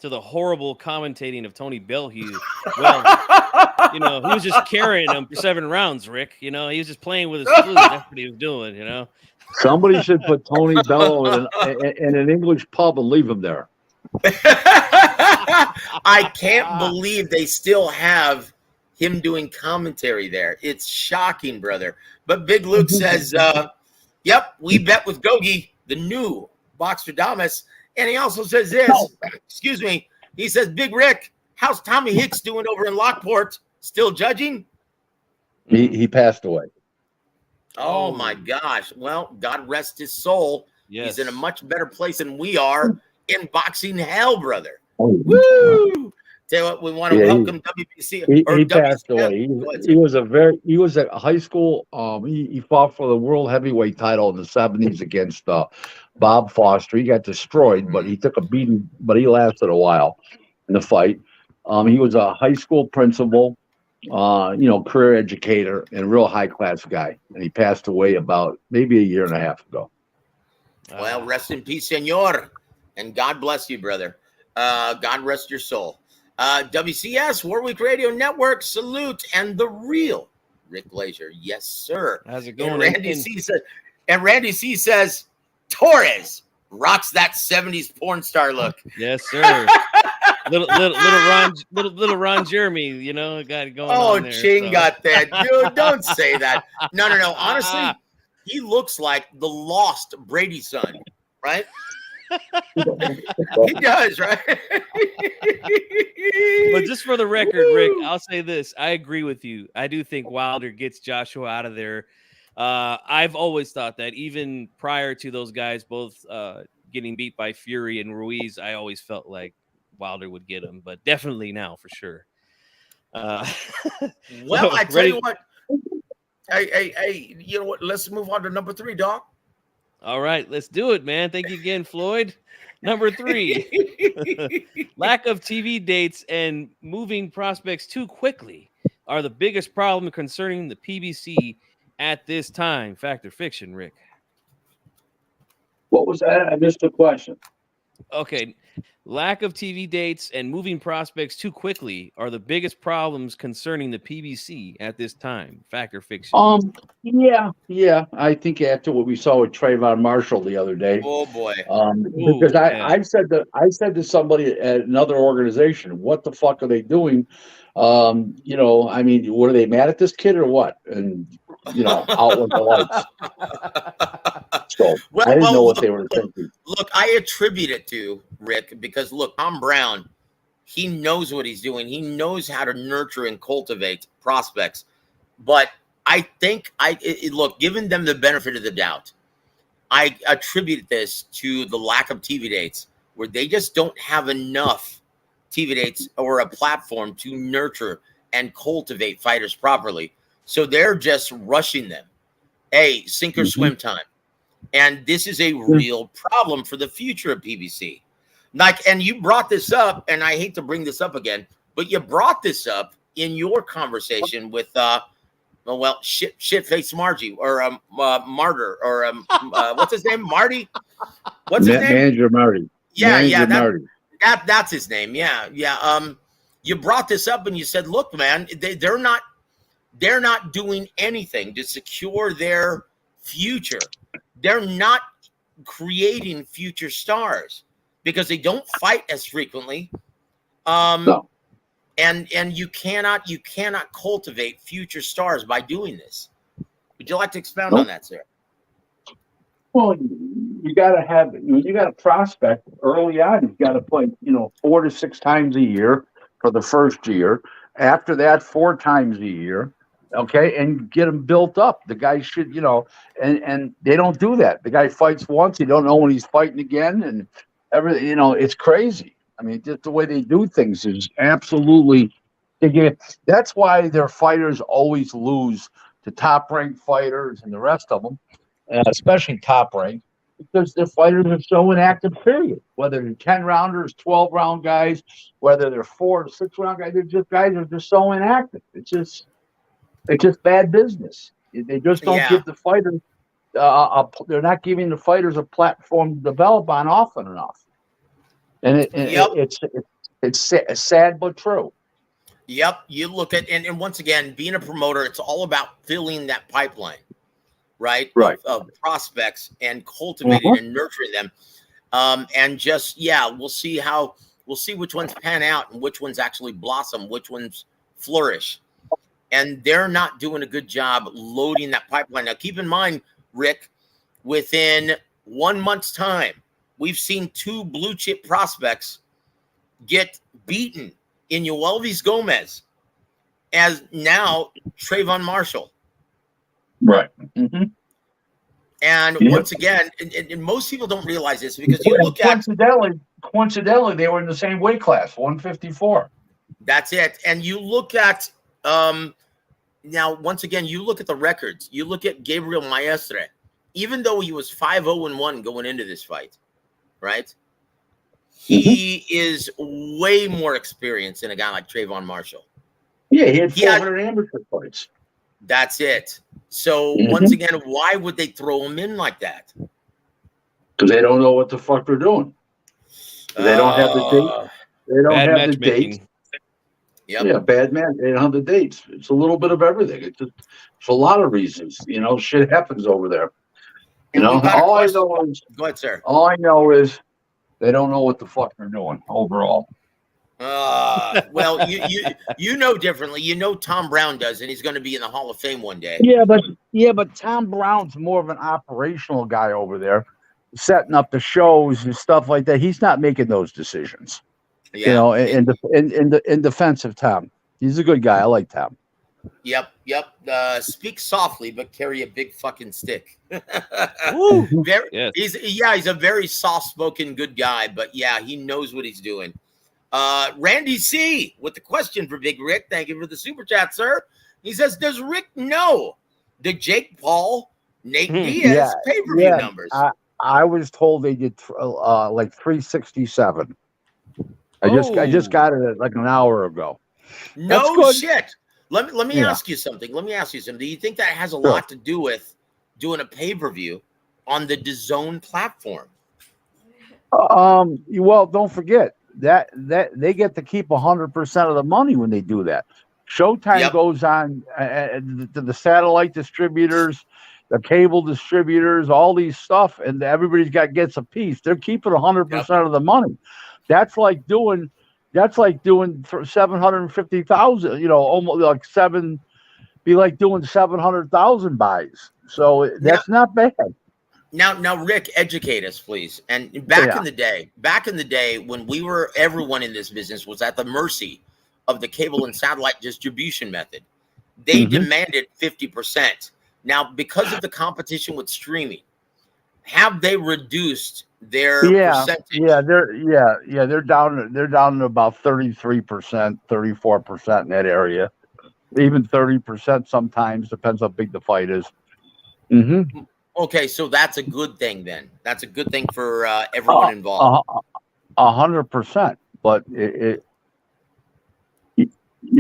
the horrible commentating of Tony Bellew, well, he was just carrying him for 7 rounds, Rick. He was just playing with his flute. That's what he was doing, Somebody should put Tony Bellew in an English pub and leave him there. I can't believe they still have him doing commentary there. It's shocking, brother. But Big Luke says, yep, we bet with Gogi, the new Boxtradamus. And he also says this, excuse me, he says, Big Rick, how's Tommy Hicks doing over in Lockport? Still judging? He passed away. Oh, my gosh. Well, God rest his soul. Yes. He's in a much better place than we are in boxing hell, brother. Oh, woo! Tell you what, we want to welcome WBC. He passed away. He was a high school. He fought for the world heavyweight title in the 70s against Bob Foster. He got destroyed, but he took a beating. But he lasted a while in the fight. He was a high school principal, career educator, and a real high class guy. And he passed away about maybe a year and a half ago. Well, rest in peace, senor, and God bless you, brother. God rest your soul. WCS, Warwick Radio Network, salute, and the real Rick Glaser. Yes, sir. How's it going? And Randy C says, Torres rocks that 70s porn star look. Yes, sir. little Ron Jeremy, got it going on there. Ching got that. Dude, don't say that. No. Honestly, he looks like the lost Brady son, right? He does, right? But just for the record, Rick, I'll say this. I agree with you. I do think Wilder gets Joshua out of there. I've always thought that, even prior to those guys both getting beat by Fury and Ruiz, I always felt like Wilder would get him, but definitely now for sure. Well, I tell you what. Hey, you know what? Let's move on to number 3, dog. All right, let's do it, man. Thank you again, Floyd. Number 3, lack of TV dates and moving prospects too quickly are the biggest problem concerning the PBC at this time. Fact or fiction, Rick? What was that? I missed the question. Okay. Lack of TV dates and moving prospects too quickly are the biggest problems concerning the PBC at this time. Fact or fiction? Yeah. I think after what we saw with Trayvon Marshall the other day. Oh boy. Because I said to somebody at another organization, what the fuck are they doing? I mean, were they mad at this kid or what? And out with the lights. So I didn't know what they were thinking. Look, I attribute it to Rick because Tom Brown, he knows what he's doing. He knows how to nurture and cultivate prospects. But I think giving them the benefit of the doubt, I attribute this to the lack of TV dates, where they just don't have enough TV dates or a platform to nurture and cultivate fighters properly. So they're just rushing them. Hey, sink or swim time. And this is a real problem for the future of PBC. And you brought this up, and I hate to bring this up again, but you brought this up in your conversation with, shit-faced Margie, or Martyr, or what's his name? Marty? What's his name? Manager Marty. Marty. That's his name. Yeah. You brought this up, and you said, look, man, they're not They're not doing anything to secure their future. They're not creating future stars because they don't fight as frequently. No. And you cannot cultivate future stars by doing this. Would you like to expound on that, sir? Well, you got to have, you got to prospect early on. You got to play, 4 to 6 times a year for the first year. After that, 4 times a year. Okay. And get them built up. The guy should, and they don't do that. The guy fights once. You don't know when he's fighting again. And everything, it's crazy. I mean, just the way they do things is absolutely. That's why their fighters always lose to top-ranked fighters and the rest of them, especially top-ranked, because their fighters are so inactive. Period. Whether they're 10-rounders, 12-round guys, whether they're 4 to 6-round guys, guys are just so inactive. It's just bad business. They just don't give the fighters. They're not giving the fighters a platform to develop on often enough. And it's sad but true. Yep. You look at, and once again, being a promoter, it's all about filling that pipeline, right? Right. Of prospects and cultivating and nurturing them. And just, we'll see which ones pan out and which ones actually blossom, which ones flourish. And they're not doing a good job loading that pipeline. Now, keep in mind, Rick, within 1 month's time, we've seen 2 blue chip prospects get beaten in Yoelvis Gomez as now Trayvon Marshall. Right. Mm-hmm. And once again, and most people don't realize this because you look at coincidentally, they were in the same weight class, 154. That's it. And you look at now, once again, you look at the records. You look at Gabriel Maestre, even though he was 5-0-1 going into this fight, right? He is way more experienced than a guy like Trayvon Marshall. Yeah, he had 400 amateur fights. That's it. So once again, why would they throw him in like that? Because they don't know what the fuck they're doing. They don't have the date. They don't have the dates. Yep. Yeah, bad man. They don't have the dates. It's a little bit of everything. It's for a lot of reasons. Shit happens over there. All I know is. Go ahead, sir. All I know is they don't know what the fuck they're doing overall. Well, you know differently. Tom Brown does, and he's going to be in the Hall of Fame one day. Yeah, but Tom Brown's more of an operational guy over there, setting up the shows and stuff like that. He's not making those decisions. Yeah. In defense of Tom, he's a good guy. I like Tom. Yep. Speak softly, but carry a big fucking stick. He's a very soft-spoken, good guy, but he knows what he's doing. Randy C with the question for Big Rick. Thank you for the super chat, sir. He says, "Does Rick know the Jake Paul, Nate Diaz pay-per-view numbers?" I was told they did like 367. I just got it like an hour ago. No shit. Let me ask you something. Do you think that has a lot to do with doing a pay-per-view on the DAZN platform? Well, don't forget that they get to keep 100% of the money when they do that. Showtime goes on to the satellite distributors, the cable distributors, all these stuff, and everybody's gets a piece. They're keeping 100% of the money. That's like doing 750,000. Almost like be like doing 700,000 buys. So that's not bad. Now, Rick, educate us, please. And back in the day, when everyone in this business was at the mercy of the cable and satellite distribution method, they demanded 50%. Now, because of the competition with streaming, have they reduced their percentage? They're down to about 33%, 34% in that area. Even 30% sometimes, depends how big the fight is. Okay, so that's a good thing then. That's a good thing for everyone involved. 100%. But you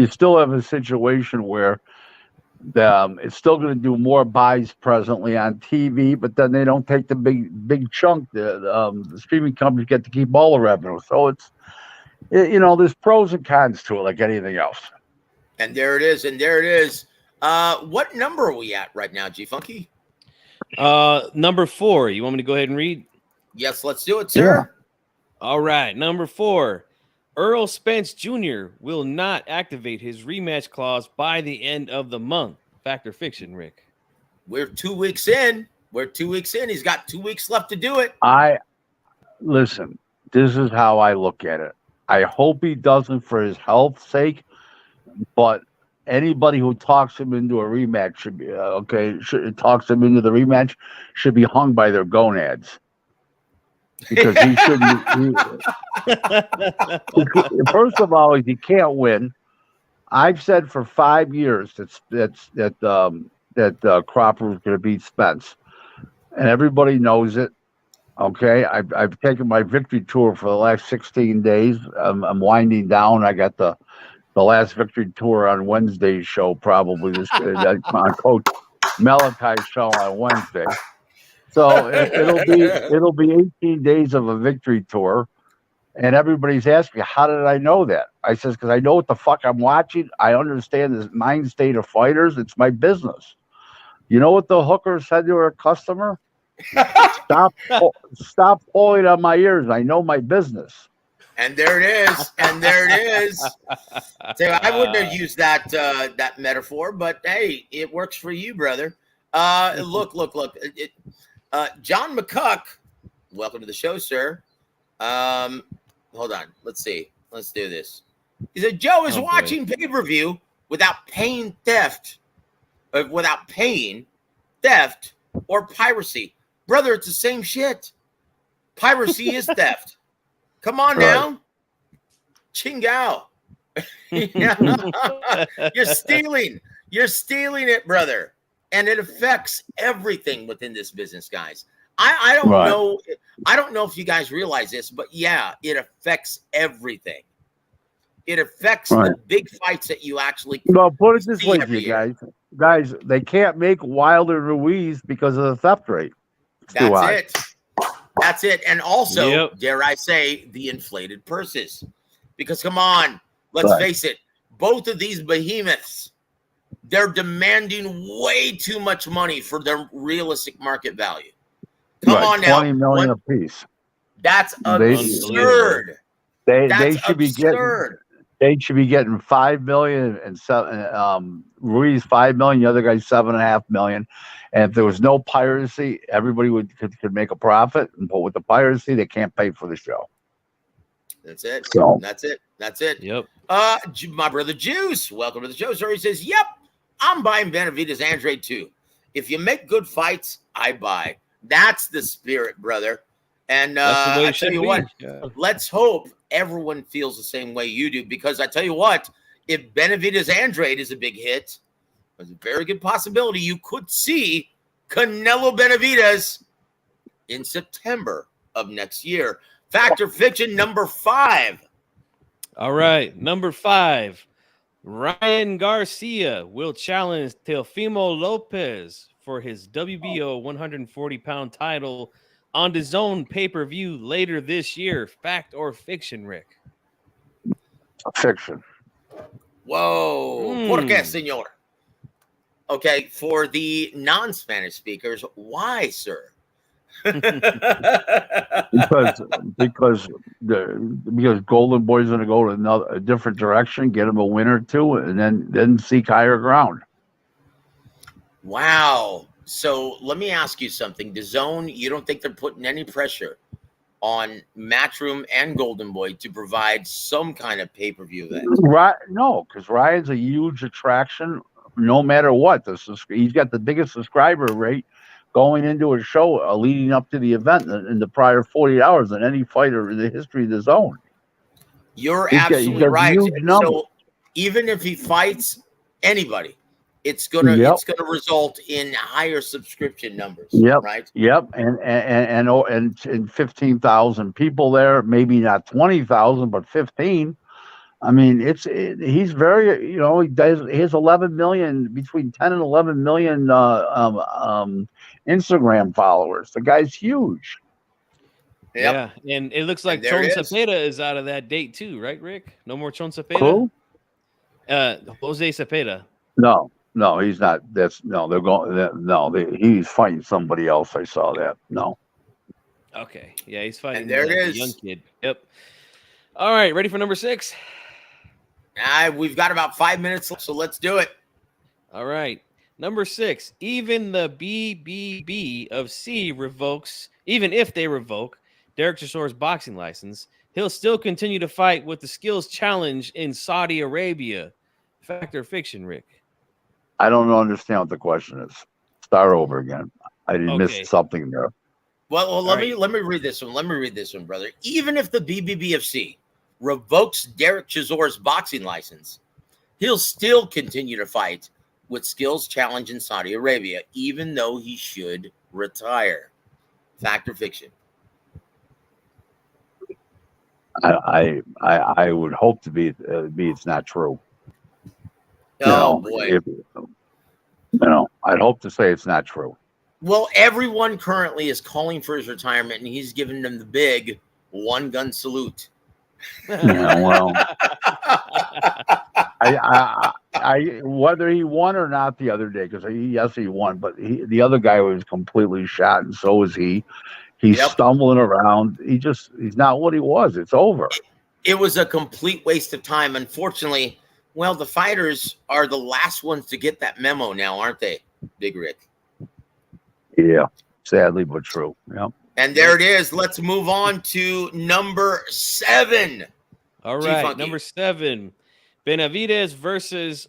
still have a situation where it's still going to do more buys presently on TV, but then they don't take the big chunk. The streaming companies get to keep all the revenue. So there's pros and cons to it, like anything else. And there it is. What number are we at right now, G Funky? Number 4. You want me to go ahead and read? Yes, let's do it, sir. All right. Number 4. Earl Spence Jr. will not activate his rematch clause by the end of the month. Fact or fiction, Rick? We're 2 weeks in. He's got 2 weeks left to do it. Listen, this is how I look at it. I hope he doesn't for his health's sake, but anybody who talks him into a rematch should be talks him into the rematch should be hung by their gonads. Because he shouldn't. First of all, he can't win. I've said for 5 years that Cropper was going to beat Spence, and everybody knows it. Okay, I've taken my victory tour for the last 16 days. I'm winding down. I got the last victory tour on Wednesday's show, probably this on Coach Malachi's show on Wednesday. So it'll be 18 days of a victory tour, and everybody's asking, how did I know that? I says, because I know what the fuck I'm watching. I understand the mind state of fighters. It's my business. You know what the hooker said to her customer? Stop pulling on my ears. I know my business. And there it is. So I wouldn't have used that metaphor, but hey, it works for you, brother. Look. John McCuck, welcome to the show, sir. Hold on. Let's see. Let's do this. He said, Joe is watching pay-per-view without paying theft or piracy. Brother, it's the same shit. Piracy is theft. Come on now. Chingao. You're stealing. You're stealing it, brother. And it affects everything within this business, guys. I don't know. I don't know if you guys realize this, but yeah, it affects everything. It affects the big fights that you actually. Well, put it this way, you guys. Guys, they can't make Wilder Ruiz because of the theft rate. That's it. And also, dare I say, the inflated purses. Because come on, let's face it, both of these behemoths, they're demanding way too much money for their realistic market value. Come on now. $20 million apiece. That's absurd. They should be getting $5 million and Ruiz $5 million, the other guy's $7.5 million. And if there was no piracy, everybody could make a profit. But with the piracy, they can't pay for the show. That's it. So, that's it. Yep. My brother Juice, welcome to the show. So he says, yep, I'm buying Benavidez Andrade too. If you make good fights, I buy. That's the spirit, brother. And I tell you what, let's hope everyone feels the same way you do. Because I tell you what, if Benavidez Andrade is a big hit, there's a very good possibility you could see Canelo Benavidez in September of next year. Fact or fiction number 5. All right, number 5. Ryan Garcia will challenge Teofimo Lopez for his WBO 140-pound title on his own pay-per-view later this year. Fact or fiction, Rick? Fiction. Whoa. ¿Por qué, señor? Okay, for the non-Spanish speakers, why, sir? because Golden Boy's going to go to a different direction, get him a win or two, and then seek higher ground. Wow. So let me ask you something. The Zone, you don't think they're putting any pressure on Matchroom and Golden Boy to provide some kind of pay-per-view event? Right? No, because Ryan's a huge attraction. No matter what, he's got the biggest subscriber rate going into a show leading up to the event in the prior 48 hours than any fighter in the history of the Zone. You're absolutely right. So even if he fights anybody, it's gonna result in higher subscription numbers. Yep. Right. Yep. And 15,000 people there, maybe not 20,000, but 15. I mean, he's very, he has 11 million, between 10 and 11 million Instagram followers. The guy's huge. Yep. Yeah, and it looks like Chon Cepeda is out of that date too, right, Rick? No more Chon Cepeda? Who? Jose Cepeda. No. No, he's not. That's no. They're going. No, he's fighting somebody else. I saw that. No. Okay. Yeah, he's fighting And there it the is. young kid. Yep. All right, ready for number 6? We've got about 5 minutes left, so let's do it. All right. Number 6, even the BBB of C revokes, even if they revoke Derek Chisore's boxing license, he'll still continue to fight with the skills challenge in Saudi Arabia. Fact or fiction, Rick? I don't understand what the question is. Start over again. I Okay. missed something there. Well, let me read this one. Let me read this one, brother. Even if the BBBFC revokes Derek Chisore's boxing license, he'll still continue to fight with skills challenge in Saudi Arabia, even though he should retire. Fact or fiction? I would hope to be it's not true. Boy. I'd hope to say it's not true. Well, everyone currently is calling for his retirement, and he's giving them the big one-gun salute. Yeah, well, I whether he won or not the other day, because yes, he won, but the other guy was completely shot, and so is he. He's stumbling around. He's not what he was. It's over. It was a complete waste of time. Unfortunately, well, the fighters are the last ones to get that memo now, aren't they, Big Rick? Yeah, sadly but true. Yeah. And there it is. Let's move on to number 7. All right, number 7. Benavidez versus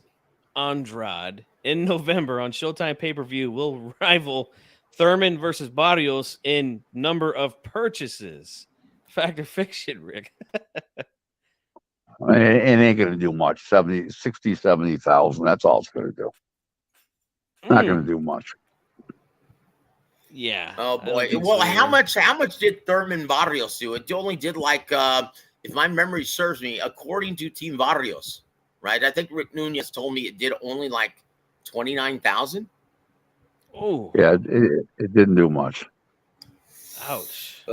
Andrade in November on Showtime pay-per-view will rival Thurman versus Barrios in number of purchases. Fact or fiction, Rick? It ain't going to do much. 60, 70,000. That's all it's going to do. Not going to do much. Yeah. Oh boy. Well, so, how much did Thurman Barrios do? It only did like, if my memory serves me, according to Team Barrios, right? I think Rick Nunez told me it did only like 29,000. Oh. Yeah, it didn't do much. Ouch.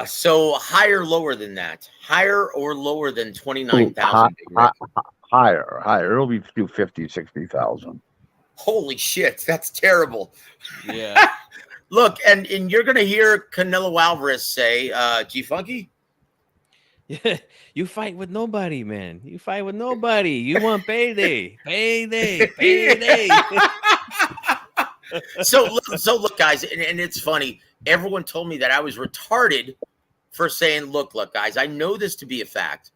So higher, lower than that? Higher or lower than 29,000? Higher. It'll be 50, 60,000. Holy shit, that's terrible. Yeah. Look, and you're going to hear Canelo Alvarez say, G-Funky? Yeah, you fight with nobody, man. You fight with nobody. You want payday. Payday. So look, guys, and it's funny. Everyone told me that I was retarded for saying, look, guys, I know this to be a fact.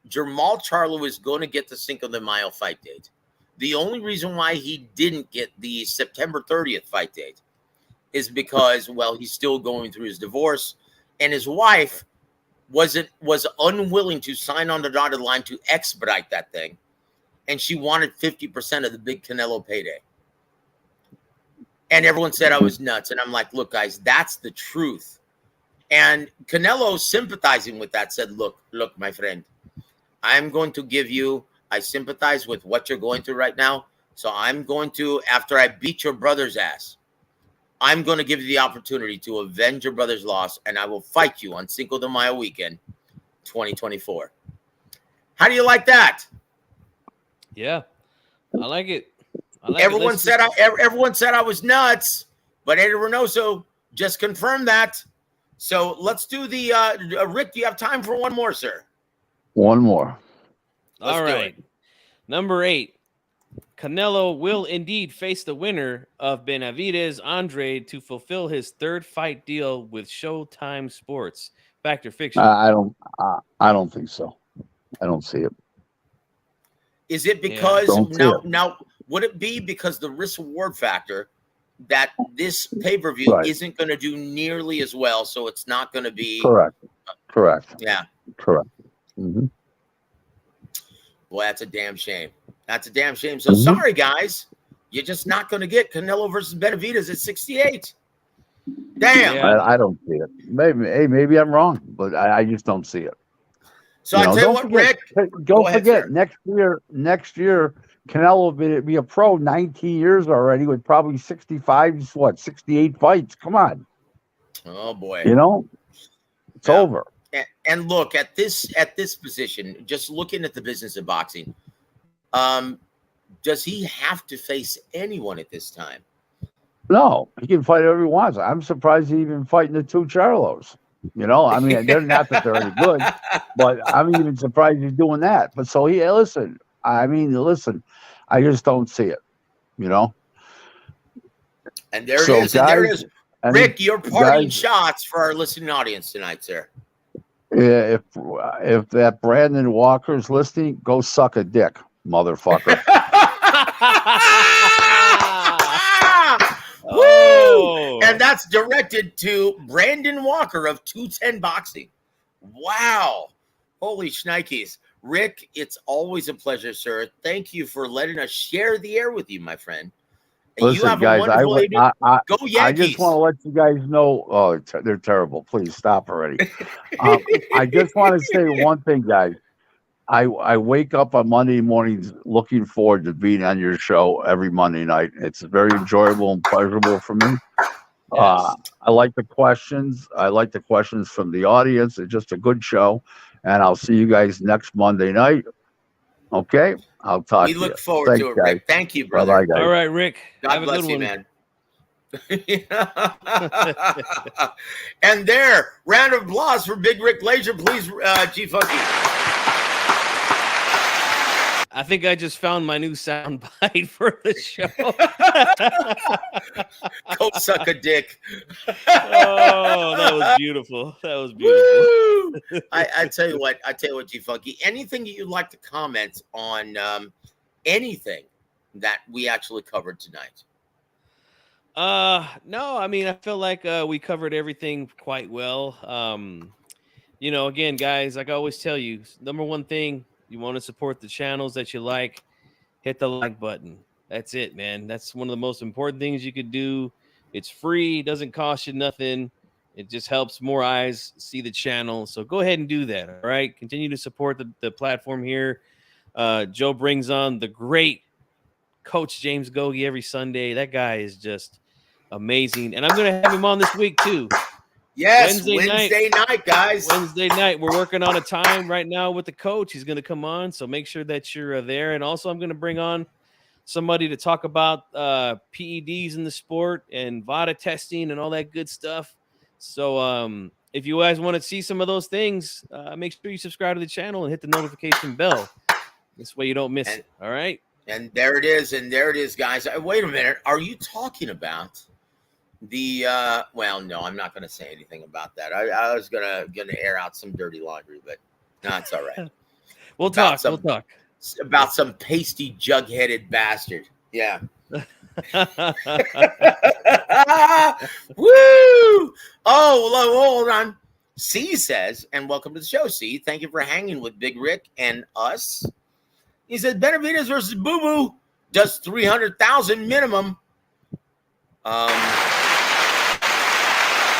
Jamal Charlo is going to get the Cinco de Mayo fight date. The only reason why he didn't get the September 30th fight date is because, well, he's still going through his divorce, and his wife was unwilling to sign on the dotted line to expedite that thing, and she wanted 50% of the big Canelo payday. And everyone said I was nuts, and I'm like, look, guys, that's the truth. And Canelo, sympathizing with that, said, look, my friend, I'm going to give you, I sympathize with what you're going through right now, so I'm going to, after I beat your brother's ass, I'm going to give you the opportunity to avenge your brother's loss, and I will fight you on Cinco de Mayo weekend, 2024. How do you like that? Yeah, I like it. Everyone said I was nuts, but Eddie Reynoso just confirmed that. So let's do the Rick. Do you have time for one more, sir? One more. All right. Number 8. Canelo will indeed face the winner of Benavidez Andrade to fulfill his 3rd fight deal with Showtime Sports. Fact or fiction? I don't think so. I don't see it. Is it because now would it be because the risk reward factor that this pay-per-view isn't going to do nearly as well, so it's not going to be correct? Yeah, correct. Mm-hmm. Boy, that's a damn shame. That's a damn shame. So sorry, guys. You're just not going to get Canelo versus Benavidez at 68. Damn. Yeah. I don't see it. Maybe I'm wrong, but I just don't see it. So I tell you what, Rick. Don't forget, next year, Canelo will be a pro 19 years already with probably 68 fights. Come on. Oh, boy. It's over. And look, at this position, just looking at the business of boxing, does he have to face anyone at this time? No, he can fight whoever he wants. I'm surprised he even fighting the two Charlos. You know, I mean, they're not that they're any good, but I'm even surprised he's doing that. But so listen, I just don't see it, you know. And there it is. And there it is. Rick, your parting guys, shots for our listening audience tonight, sir. Yeah, if that Brandon Walker's listening, go suck a dick, motherfucker. Woo! And that's directed to Brandon Walker of 210 Boxing. Wow. Holy shnikes. Rick, it's always a pleasure, sir. Thank you for letting us share the air with you, my friend. And listen, you have guys, a wonderful evening. Go Yankees. I just want to let you guys know. Oh, they're terrible. Please stop already. I just want to say one thing, guys. I wake up on Monday mornings looking forward to being on your show every Monday night. It's very enjoyable and pleasurable for me. Yes. I like the questions. I like the questions from the audience. It's just a good show. And I'll see you guys next Monday night. Okay? I'll talk to you. We look forward to it, guys. Rick. Thank you, brother. Bye-bye, guys. All right, Rick. God bless you, man. And there, round of applause for Big Rick Glaser, please, G Funky. I think I just found my new sound bite for the show. Go suck a dick. Oh, that was beautiful. That was beautiful. I tell you what, G Funky. Anything you'd like to comment on anything that we actually covered tonight? No, I mean, I feel like we covered everything quite well. You know, again, guys, like I always tell you, number one thing, you want to support the channels that you like, hit the like button. That's it, man. That's one of the most important things you could do. It's free, doesn't cost you nothing. It just helps more eyes see the channel. So go ahead and do that. All right. Continue to support the platform here. Joe brings on the great Coach James Gogi every Sunday. That guy is just amazing. And I'm going to have him on this week too. Yes, Wednesday night, guys. Wednesday night. We're working on a time right now with the coach. He's going to come on, so make sure that you're there. And also, I'm going to bring on somebody to talk about PEDs in the sport and VADA testing and all that good stuff. So if you guys want to see some of those things, make sure you subscribe to the channel and hit the notification bell. This way you don't miss it. All right? And there it is. And there it is, guys. Wait a minute. Are you talking about the well, no, I'm not going to say anything about that. I was gonna air out some dirty laundry, but no, it's all right. We'll talk about some pasty jug-headed bastard. Yeah. Woo! Oh, hold on. C says, and welcome to the show, C. Thank you for hanging with Big Rick and us. He said Benavidez versus Boo Boo does 300,000 minimum.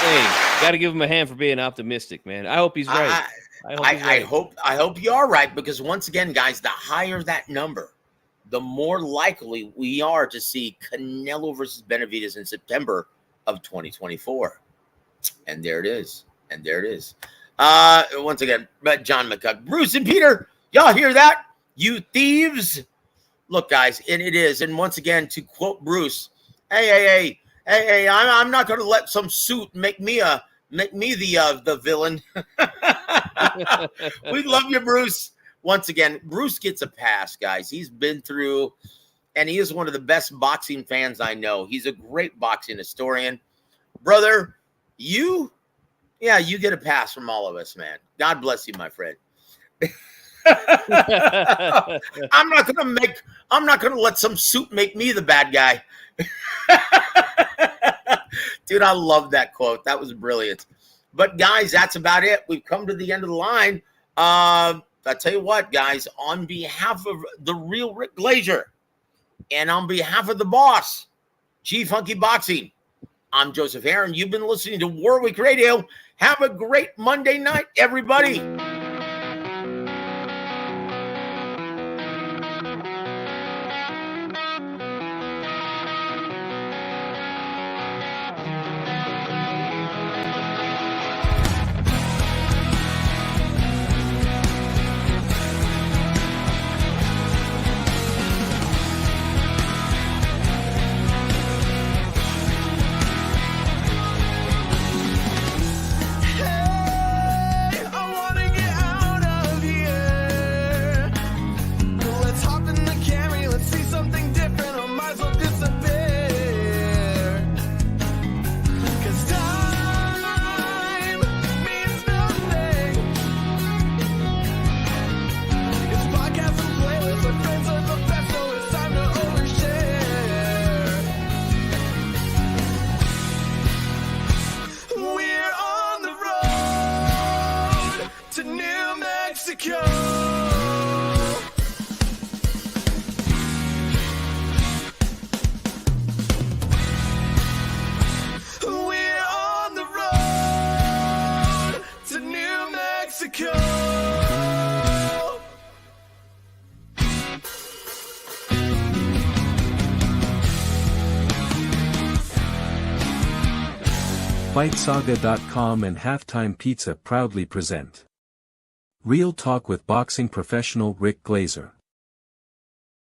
Hey, got to give him a hand for being optimistic, man. I hope he's right. I hope you are right, because once again, guys, the higher that number, the more likely we are to see Canelo versus Benavidez in September of 2024. And there it is. And there it is. Once again, John McCuck, Bruce and Peter, y'all hear that? You thieves. Look, guys, and it is. And once again, to quote Bruce, hey, I'm not going to let some suit make me the villain. We love you, Bruce. Once again, Bruce gets a pass, guys. He's been through, and he is one of the best boxing fans I know. He's a great boxing historian. Brother, you get a pass from all of us, man. God bless you, my friend. I'm not gonna let some suit make me the bad guy. Dude, I love that quote. That was brilliant. But guys, that's about it. We've come to the end of the line. I tell you what, guys, on behalf of the real Rick Glaser and on behalf of the boss, G Funky Boxing, I'm Joseph Aaron. You've been listening to Warwick Radio. Have a great Monday night, everybody. Mexico. FightSaga.com and Halftime Pizza proudly present Real Talk with boxing professional Rick Glaser.